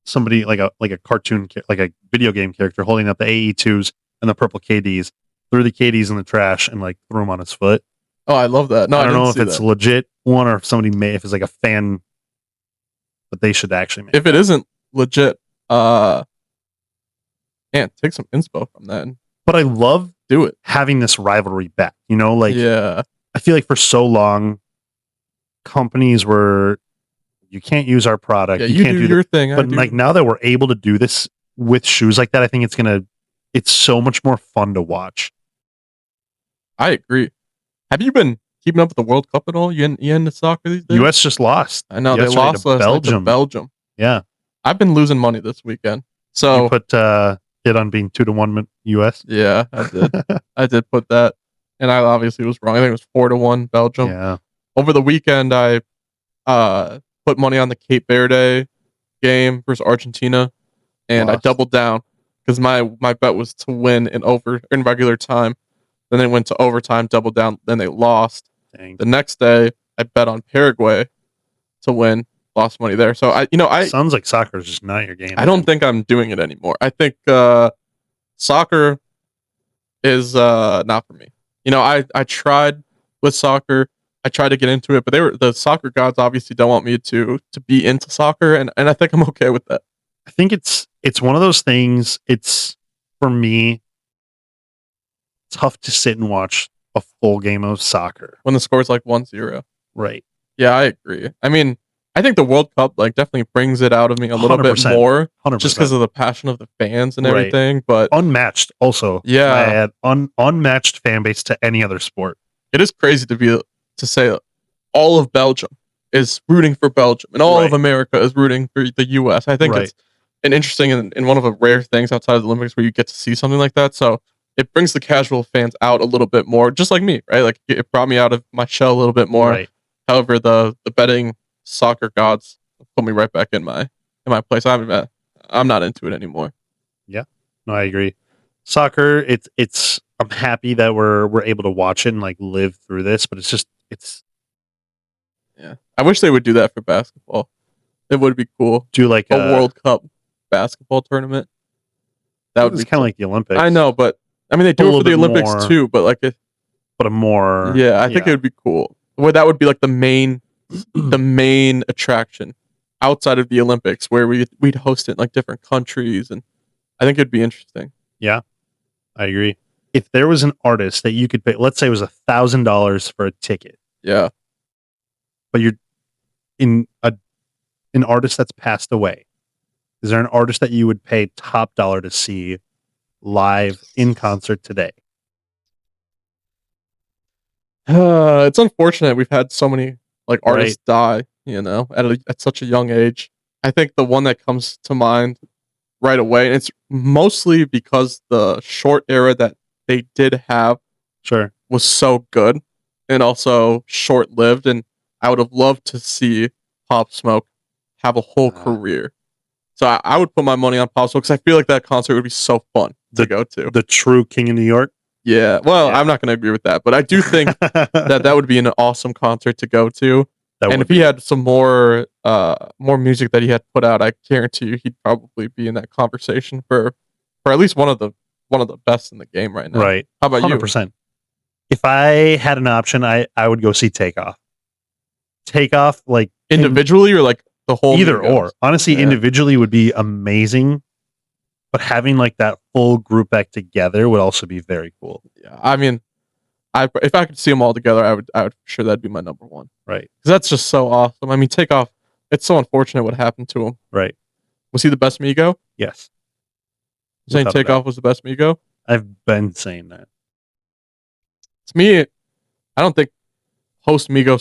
somebody like a cartoon, like a video game character holding up the AE2s and the purple KDs, threw the KDs in the trash and like threw them on his foot. Oh, I love that. No, I don't know if it's legit one or if somebody if it's like a fan, but they should actually make if it isn't legit, take some inspo from that. But I love having this rivalry back. Yeah. I feel like for so long, companies were, you can't use our product. Yeah, you can't do your thing. But like now that we're able to do this with shoes like that, I think it's so much more fun to watch. I agree. Have you been keeping up with the World Cup at all? You into soccer these days? U.S. just lost. I know they lost last night to Belgium. Yeah. I've been losing money this weekend. So you put it on being 2-1 U.S. Yeah, I did. I did put that, and I obviously was wrong. I think it was 4-1 Belgium. Yeah. Over the weekend, I put money on the Cape Verde game versus Argentina, and I doubled down because my bet was to win in regular time. Then they went to overtime, doubled down. Then they lost. Dang. The next day, I bet on Paraguay to win. Lost money there. So sounds like soccer is just not your game. I don't think I'm doing it anymore. I think soccer is not for me. I tried with soccer. I tried to get into it, but the soccer gods obviously don't want me to be into soccer, and I think I'm okay with that. I think it's one of those things. It's for me tough to sit and watch a full game of soccer when the score's like 1-0. Right. Yeah, I agree. I mean, I think the World Cup definitely brings it out of me a little bit more, 100%. Just because of the passion of the fans and everything. But unmatched, also. Yeah, I had unmatched fan base to any other sport. It is crazy to say all of Belgium is rooting for Belgium and all of America is rooting for the U.S. I think it's an interesting and one of the rare things outside of the Olympics where you get to see something like that. So it brings the casual fans out a little bit more, just like me, right? Like it brought me out of my shell a little bit more. Right. However, the betting soccer gods put me right back in my place. I'm not into it anymore. Yeah, no, I agree. Soccer, it's. I'm happy that we're able to watch it and like live through this, but it's. Yeah, I wish they would do that for basketball. It would be cool. Do like a World Cup basketball tournament. That would be kind of like the Olympics. I know, but I mean they do it for the Olympics too. But like but a more. Yeah, I think it would be cool. Well, that would be like the main attraction outside of the Olympics, where we'd host it in like different countries, and I think it'd be interesting. Yeah, I agree. if there was an artist that you could pay, let's say it was $1,000 for a ticket. Yeah. But you're an artist that's passed away. Is there an artist that you would pay top dollar to see live in concert today? It's unfortunate we've had so many like artists die, at such a young age. I think the one that comes to mind right away, and it's mostly because the short era that they did have was so good and also short-lived, and I would have loved to see Pop Smoke have a whole career. So I would put my money on Pop Smoke because I feel like that concert would be so fun to go to. The true King of New York? Yeah. Well, I'm not going to agree with that, but I do think that would be an awesome concert to go to. And if he had some more music that he had put out, I guarantee you he'd probably be in that conversation for at least one of the best in the game right now. Right. How about 100%. You? If I had an option, I would go see Takeoff. Takeoff, like individually or like the whole either or. Honestly, individually would be amazing, but having like that full group back together would also be very cool. Yeah, I mean, if I could see them all together, I would for sure that'd be my number one. Right. Because that's just so awesome. I mean, Takeoff. It's so unfortunate what happened to him. Right. Was he the best Migo? Yes. Saying Takeoff was the best Migo? I've been saying that. To me, I don't think post Migos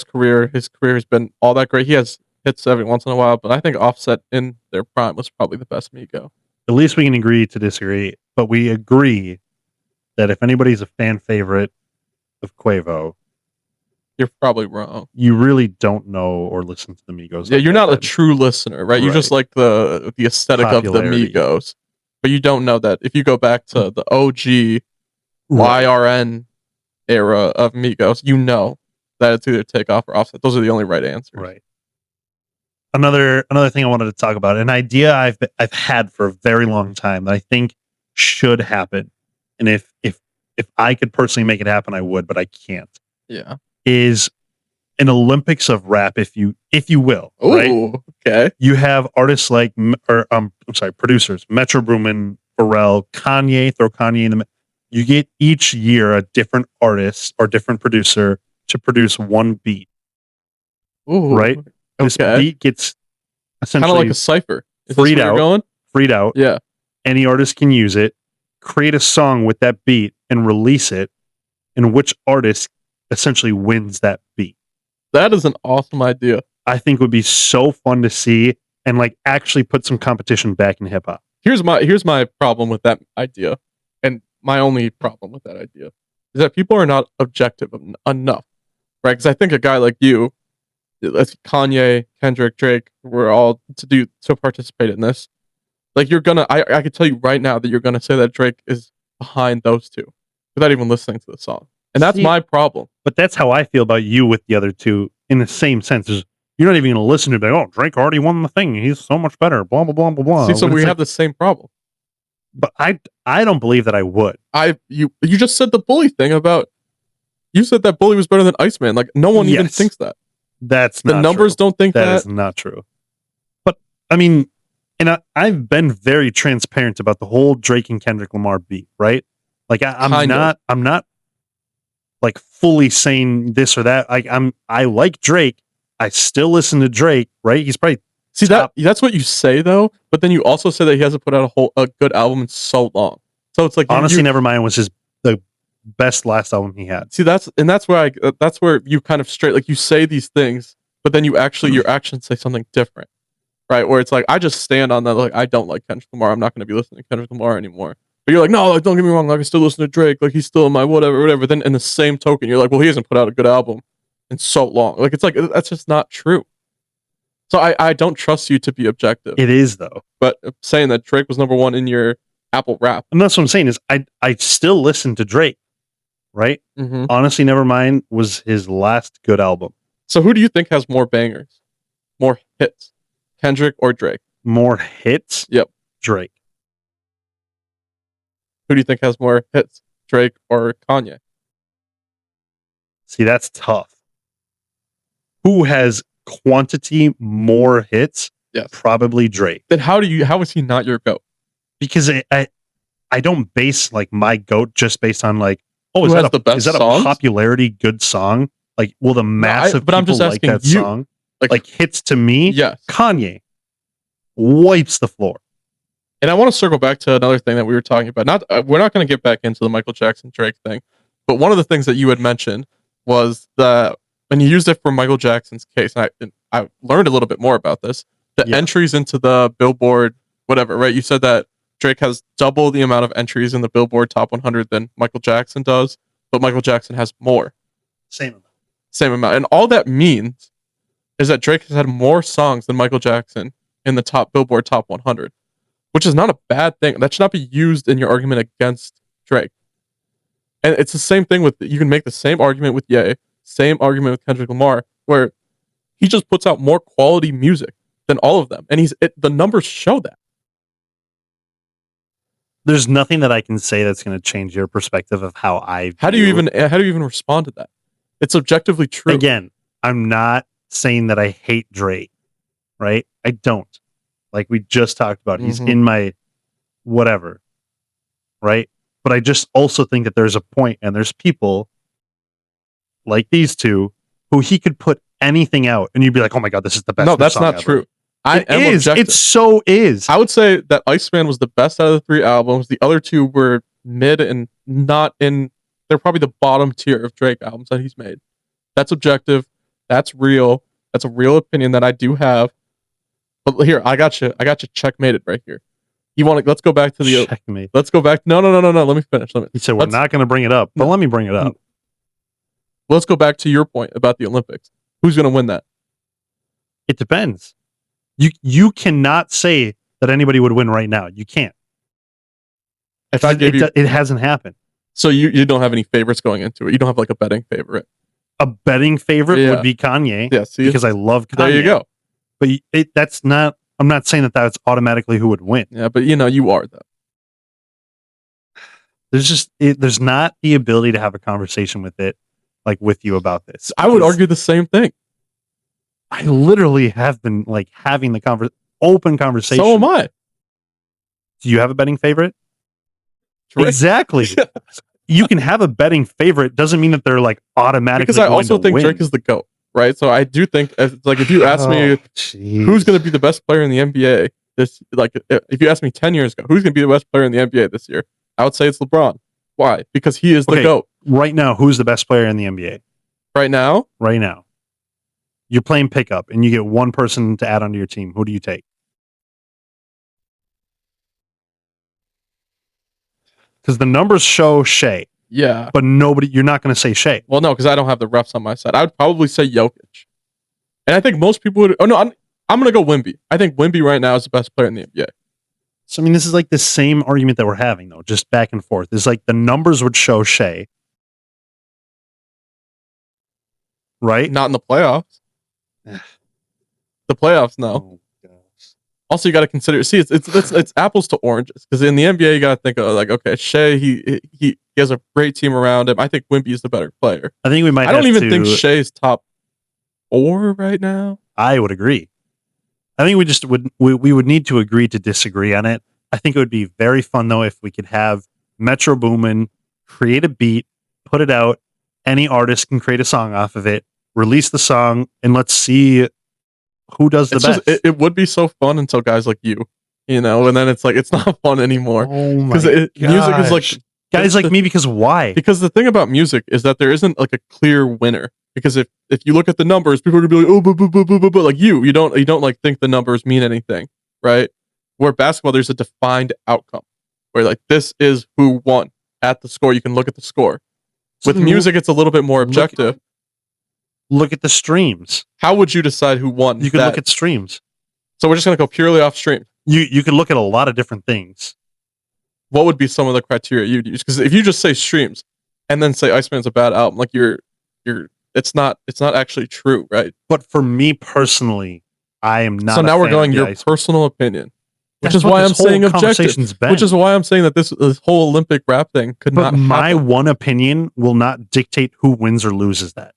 his career has been all that great. He has hits every once in a while, but I think Offset in their prime was probably the best Migo. At least we can agree to disagree, but we agree that if anybody's a fan favorite of Quavo, you're probably wrong. You really don't know or listen to the Migos. Yeah, you're not a true listener, right? You just like the aesthetic of the Migos. But you don't know that if you go back to the OG YRN era of Migos, you know that it's either Takeoff or Offset. Those are the only right answers. Right. Another thing I wanted to talk about, an idea I've had for a very long time that I think should happen, and if I could personally make it happen, I would, but I can't. Yeah, is an Olympics of rap, if you will. Ooh, right? Okay. You have artists like, producers, Metro Boomin, Pharrell, Kanye. Throw Kanye in the. You get each year a different artist or different producer to produce one beat. Ooh, right. This beat gets essentially kind of like a cipher. Freed out. Yeah. Any artist can use it, create a song with that beat, and release it. And which artist essentially wins that beat? That is an awesome idea. I think would be so fun to see and like actually put some competition back in hip hop. Here's my problem with that idea, and my only problem with that idea is that people are not objective enough, right? Because I think a guy like you, Kanye, Kendrick, Drake, we're all to participate in this. Like I could tell you right now that you're gonna say that Drake is behind those two without even listening to the song, and that's my problem. But that's how I feel about you with the other two in the same sense. You're not even gonna listen to it. Oh, Drake already won the thing. He's so much better. Blah blah blah blah blah. See, so we have the same problem. But I don't believe that I would. You just said the Bully thing about. You said that Bully was better than Iceman. Like no one even thinks that. That's not the numbers true. Don't think that. That is not true. But I mean, and I've been very transparent about the whole Drake and Kendrick Lamar beat, right? Like I'm not like fully saying this or that. I like Drake. I still listen to Drake, right? He's probably that's what you say though, but then you also say that he hasn't put out a good album in so long. So it's like honestly, Nevermind was the best last album he had. See, that's where you kind of straight, like you say these things, but then your actions say something different, right? Where it's like I just stand on that, like I don't like Kendrick Lamar. I'm not going to be listening to Kendrick Lamar anymore. But you're like, no, like don't get me wrong, like I still listen to Drake, like he's still my whatever. Then in the same token, you're like, well, he hasn't put out a good album in so long. Like it's like that's just not true. So I don't trust you to be objective. It is though. But saying that Drake was number one in your Apple Rap, and that's what I'm saying is I still listen to Drake. Right? Mm-hmm. Honestly, Nevermind was his last good album. So who do you think has more bangers? More hits? Kendrick or Drake? More hits? Yep. Drake. Who do you think has more hits? Drake or Kanye? See, that's tough. Who has quantity more hits? Yes. Probably Drake. Then how is he not your GOAT? Because I don't base like my GOAT just based on like, oh, Who is has that the best is that songs? a popularity good song? Like, will the massive but I'm people just like asking that you, song? Like hits to me, yes. Kanye wipes the floor. And I want to circle back to another thing that we were talking about. We're not going to get back into the Michael Jackson Drake thing, but one of the things that you had mentioned was that when you used it for Michael Jackson's case, and I learned a little bit more about this. The entries into the Billboard, whatever, right? You said that Drake has double the amount of entries in the Billboard Top 100 than Michael Jackson does, but Michael Jackson has more. Same amount. And all that means is that Drake has had more songs than Michael Jackson in the top Billboard Top 100, which is not a bad thing. That should not be used in your argument against Drake. And it's the same thing with, you can make the same argument with Ye, same argument with Kendrick Lamar, where he just puts out more quality music than all of them. And the numbers show that. There's nothing that I can say that's going to change your perspective of how I view. How do you even respond to that? It's objectively true. Again, I'm not saying that I hate Drake, right? I don't. Like we just talked about, he's in my whatever, right? But I just also think that there's a point, and there's people like these two who he could put anything out, and you'd be like, "Oh my god, this is the best." No, that's not ever. true. It so is. I would say that Iceman was the best out of the 3 albums. The other 2 were mid and not in. They're probably the bottom tier of Drake albums that he's made. That's objective. That's real. That's a real opinion that I do have. But here, I got you checkmated right here. You want to? Let's go back to the checkmate. Let's go back. No. Let me finish. He said we're not going to bring it up, but let me bring it up. Let's go back to your point about the Olympics. Who's going to win that? It depends. You cannot say that anybody would win right now. You can't. If I gave you, it hasn't happened. So you don't have any favorites going into it. You don't have like a betting favorite. A betting favorite would be Kanye. Yeah, see? Because I love Kanye. There you go. But that's not. I'm not saying that that's automatically who would win. Yeah, but you are though. There's not the ability to have a conversation with it, like with you about this. I would argue the same thing. I literally have been like having the open conversation. So am I. Do you have a betting favorite? Drake. Exactly. You can have a betting favorite. Doesn't mean that they're like automatically. Because I also think win. Drake is the GOAT, right? So I do think, if you ask me who's going to be the best player in the NBA if you ask me 10 years ago, who's going to be the best player in the NBA this year, I would say it's LeBron. Why? Because he is the GOAT. Right now, who's the best player in the NBA? Right now? Right now. You're playing pickup, and you get one person to add onto your team. Who do you take? Because the numbers show Shea. Yeah. But you're not going to say Shea. Well, no, because I don't have the refs on my side. I would probably say Jokic. And I think most people would. Oh, no, I'm going to go Wemby. I think Wemby right now is the best player in the NBA. So, I mean, this is like the same argument that we're having, though, just back and forth. It's like the numbers would show Shea. Right? Not in the playoffs. The playoffs, no. Oh, also, you got to consider. See, it's apples to oranges, because in the NBA, you got to think of like, okay, Shea, he has a great team around him. I think Wemby is the better player. I think we might. I don't even think Shea's top 4 right now. I would agree. I think we would need to agree to disagree on it. I think it would be very fun though if we could have Metro Boomin create a beat, put it out. Any artist can create a song off of it. Release the song, and let's see who does the best. It would be so fun until guys like you, and then it's like it's not fun anymore. Oh my gosh. Music is like guys like me, because why? Because the thing about music is that there isn't like a clear winner. Because if you look at the numbers, people are gonna be like, oh, but like you don't like think the numbers mean anything, right? Where basketball, there's a defined outcome where like this is who won at the score. You can look at the score. With music, it's a little bit more objective. Look at the streams. How would you decide who won? You can look at streams. So we're just going to go purely off stream. You could look at a lot of different things. What would be some of the criteria you'd use? Because if you just say streams and then say Iceman's a bad album, like it's not actually true, right? But for me personally, I am not. So now we're going your personal opinion, which is why I'm saying objective. Which is why I'm saying that this whole Olympic rap thing could not happen. My one opinion will not dictate who wins or loses that.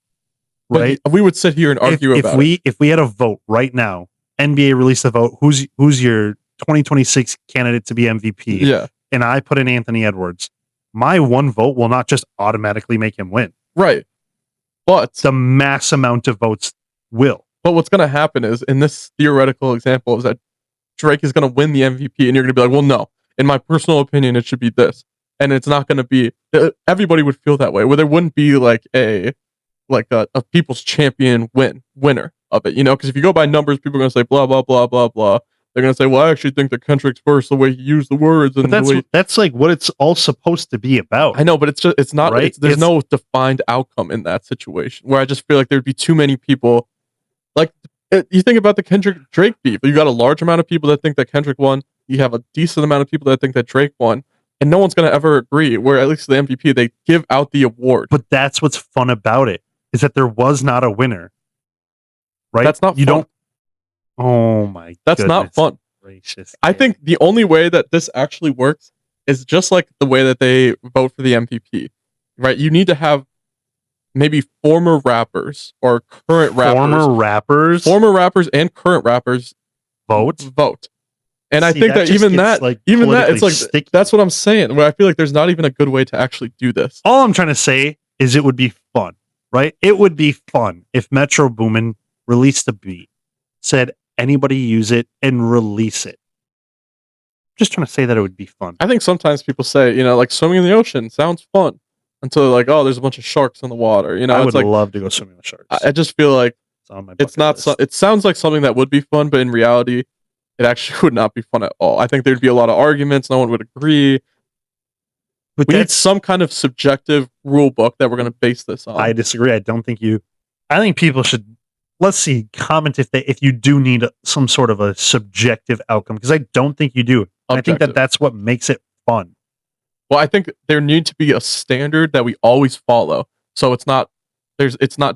Right? But we would sit here and argue about it. If we had a vote right now, NBA released a vote. Who's your 2026 candidate to be MVP? Yeah. and I put in Anthony Edwards, my one vote will not just automatically make him win. Right. But the mass amount of votes will. But what's going to happen is, in this theoretical example, is that Drake is going to win the MVP, and you're going to be like, well, no. In my personal opinion, it should be this. And it's not going to be... Everybody would feel that way, where there wouldn't be like a people's champion winner of it, you know? Because if you go by numbers, people are going to say blah, blah, blah, blah, blah. They're going to say, well, I actually think that Kendrick's verse, the way he used the words... and that's like what it's all supposed to be about. I know, but it's not... Right? There's no defined outcome in that situation, where I just feel like there'd be too many people... Like, you think about the Kendrick-Drake beef. You got a large amount of people that think that Kendrick won. You have a decent amount of people that think that Drake won. And no one's going to ever agree, where at least the MVP, they give out the award. But that's what's fun about it, is that there was not a winner. Right? That's not fun. You don't... Oh my That's not fun. Gracious. I think the only way that this actually works is just like the way that they vote for the MVP. Right? You need to have maybe former rappers or current rappers. Former rappers and current rappers vote. And I think that it's like sticky. That's what I'm saying. Where I feel like there's not even a good way to actually do this. All I'm trying to say is it would be fun, right? It would be fun if Metro Boomin released a beat, said anybody use it and release it. Just trying to say that it would be fun. I think sometimes people say, you know, like swimming in the ocean sounds fun until they're like, oh, there's a bunch of sharks in the water. You know, I would love to go swimming with sharks. I just feel like it's not. It sounds like something that would be fun, but in reality, it actually would not be fun at all. I think there'd be a lot of arguments. No one would agree. But we need some kind of subjective rule book that we're going to base this on. I disagree. I think people should, let's see, comment if you do need some sort of a subjective outcome, because I don't think you do. I think that's what makes it fun. Well, I think there needs to be a standard that we always follow. So it's not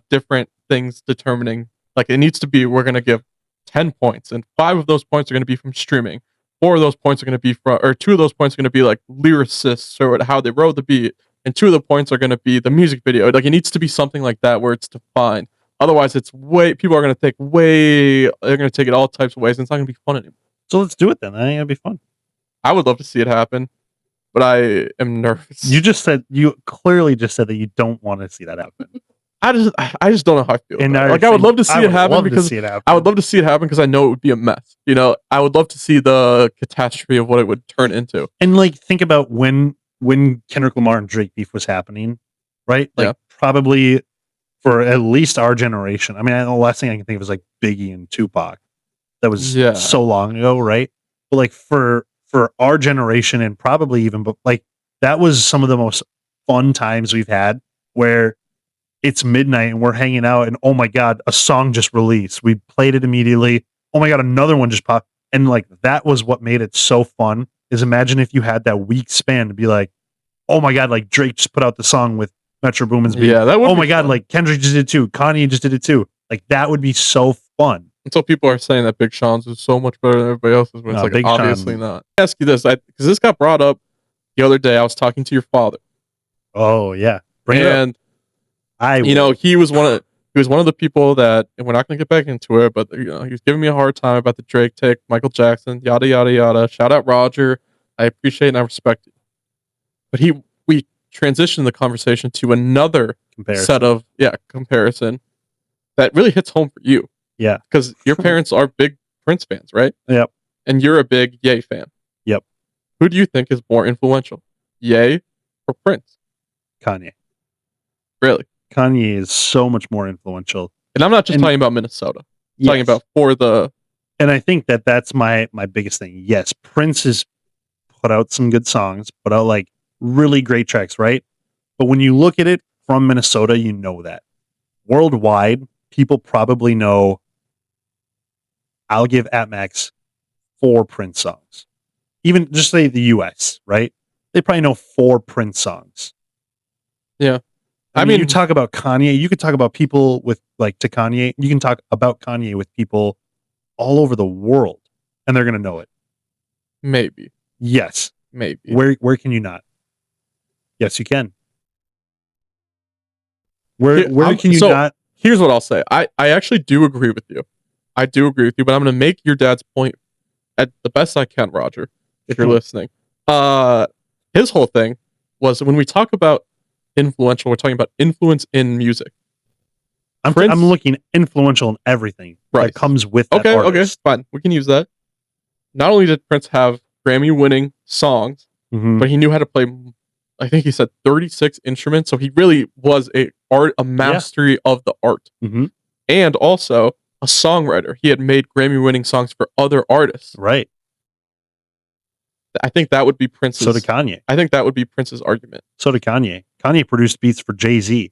different things determining, like it needs to be, we're going to give 10 points, and 5 of those points are going to be from streaming. 4 of those points are going to be from, or 2 of those points are going to be like lyricists or how they wrote the beat, and 2 of the points are going to be the music video. Like it needs to be something like that where it's defined. Otherwise, people are going to they're going to take it all types of ways, and it's not going to be fun anymore. So let's do it then. I think it'd be fun. I would love to see it happen, but I am nervous. You clearly just said that you don't want to see that happen. I just don't know how I feel. Like I would love to see it happen because I would love to see it happen because I know it would be a mess. You know, I would love to see the catastrophe of what it would turn into. And like, think about when Kendrick Lamar and Drake beef was happening, right? Like probably for at least our generation. I mean, the last thing I can think of is like Biggie and Tupac. That was so long ago, right? But like for our generation, and probably even, but like that was some of the most fun times we've had, where it's midnight and we're hanging out and oh my God, a song just released. We played it immediately. Oh my God, another one just popped. And like, that was what made it so fun, is imagine if you had that week span to be like, oh my God, like Drake just put out the song with Metro Boomin's beat. Yeah, that would oh my God, like Kendrick just did it too. Kanye just did it too. Like that would be so fun. And so people are saying that Big Sean's is so much better than everybody else's, when it's like Big obviously Sean. Not. I ask you this, because this got brought up the other day. I was talking to your father. Oh yeah, bring it up. He was one of the people that, and we're not going to get back into it, but he was giving me a hard time about the Drake take, Michael Jackson, yada yada yada. Shout out Roger, I appreciate and I respect it. But we transitioned the conversation to another comparison that really hits home for you. Yeah, because your parents are big Prince fans, right? Yep. And you're a big Ye fan. Yep. Who do you think is more influential, Ye or Prince? Kanye. Really? Kanye is so much more influential. And I'm not just talking about Minnesota. I'm talking about And I think that's my biggest thing. Yes, Prince has put out some good songs, put out like really great tracks, right? But when you look at it from Minnesota, you know that. Worldwide, people probably know I'll give at max 4 Prince songs. Even just say the US, right? They probably know 4 Prince songs. Yeah. I mean, you talk about Kanye, you could talk about people with like to Kanye, you can talk about Kanye with people all over the world and they're going to know it. Maybe. Yes. Maybe. Where can you not? Yes, you can. Where can you not? Here's what I'll say. I actually do agree with you. But I'm going to make your dad's point at the best I can, Roger, if you're listening. His whole thing was when we talk about influential, we're talking about influence in music. I'm looking influential in everything that comes with that artist. Okay, fine. We can use that. Not only did Prince have Grammy-winning songs, but he knew how to play, I think he said 36 instruments, so he really was a mastery of the art. And also a songwriter. He had made Grammy-winning songs for other artists. Right. I think that would be Prince's... So did Kanye. I think that would be Prince's argument. So did Kanye. Kanye produced beats for Jay-Z.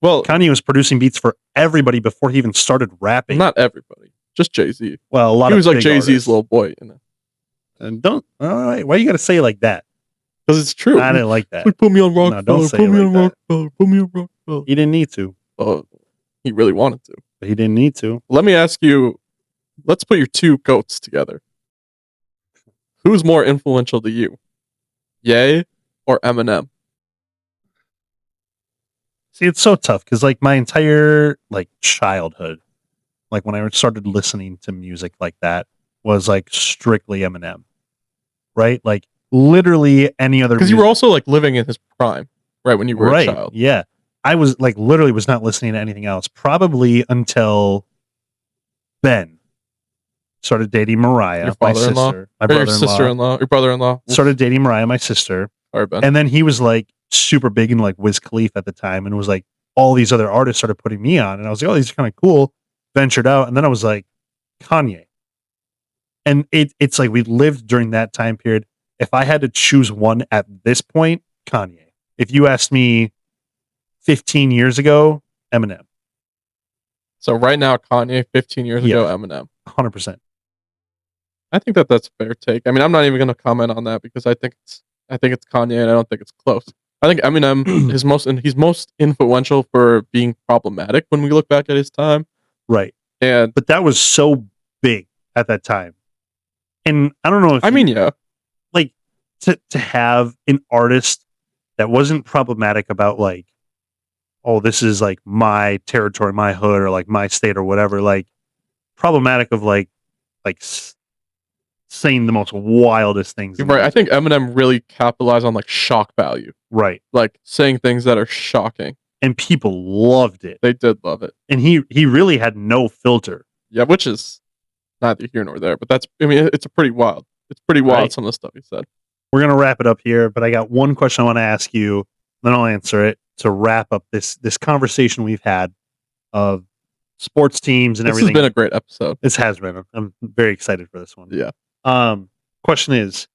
Well, Kanye was producing beats for everybody before he even started rapping. Not everybody, just Jay-Z. Well, a lot. He of was like Jay-Z's little boy, you know. And don't. Why you got to say it like that? Because it's true. I didn't like that. Put me on rock. No, don't say it like that. Put me on rock. He didn't need to. He really wanted to, but he didn't need to. Let me ask you. Let's put your two goats together. Who's more influential to you, Ye or Eminem? See, it's so tough because like my entire like childhood, like when I started listening to music like that, was like strictly Eminem, right? Like literally any other. Because you were also like living in his prime, right? When you were a child. Yeah, I was like literally was not listening to anything else probably until Ben started dating Mariah, my sister, my brother-in-law, your sister-in-law, your brother-in-law. Started dating Mariah, my sister. Sorry, Ben. And then he was like super big in like Wiz Khalifa at the time, and it was like all these other artists started putting me on, and I was like, oh, these are kind of cool. Ventured out, and then I was like, Kanye. And it's like we lived during that time period. If I had to choose one at this point, Kanye. If you asked me 15 years ago, Eminem. So right now, Kanye. 15 years ago, Eminem. 100%. I think that's a fair take. I mean, I'm not even going to comment on that because I think it's Kanye, and I don't think it's close. I think Eminem he's most influential for being problematic when we look back at his time. Right. But that was so big at that time. And I don't know if like to have an artist that wasn't problematic about like, oh, this is like my territory, my hood, or like my state or whatever, like problematic of like saying the most wildest things. Right. I think Eminem really capitalized on like shock value. Right. Like saying things that are shocking. And people loved it. They did love it. And he really had no filter. Yeah, which is neither here nor there. But it's pretty wild. It's pretty wild, some of the stuff he said. We're going to wrap it up here, but I got one question I want to ask you, then I'll answer it to wrap up this conversation we've had of sports teams and everything. This has been a great episode. This has been. I'm very excited for this one. Yeah. Question is,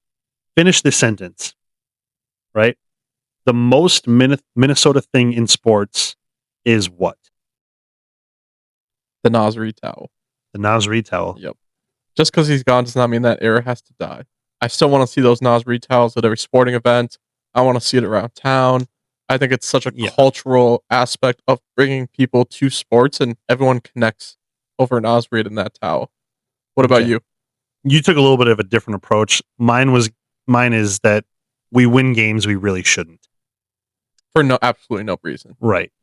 finish this sentence, right? The most Minnesota thing in sports is what? The Nasri towel. The Nasri towel. Yep. Just because he's gone does not mean that era has to die. I still want to see those Nasri towels at every sporting event. I want to see it around town. I think it's such a cultural aspect of bringing people to sports, and everyone connects over Nasri in that towel. What about you? You took a little bit of a different approach. Mine is that we win games we really shouldn't. For absolutely no reason. Right.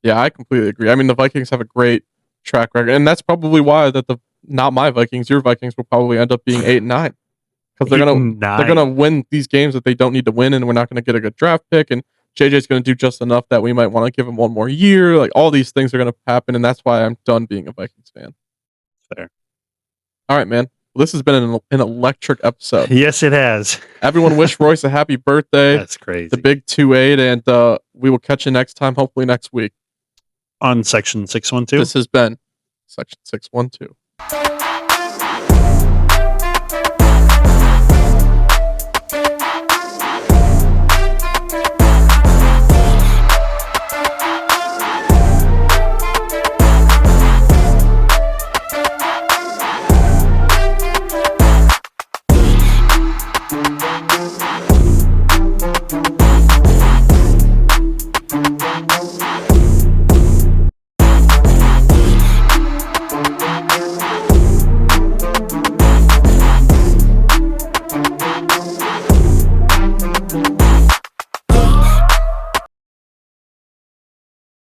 Yeah, I completely agree. I mean, the Vikings have a great track record, and that's probably why not my Vikings, your Vikings will probably end up being 8-9. Because they're gonna win these games that they don't need to win, and we're not gonna get a good draft pick, and JJ's gonna do just enough that we might want to give him one more year. Like all these things are gonna happen, and that's why I'm done being a Vikings fan. Fair. All right, man. Well, this has been an electric episode. Yes, it has. Everyone wish Royce a happy birthday. That's crazy. The big 2-8, and we will catch you next time, hopefully next week. On Section 612. This has been Section 612.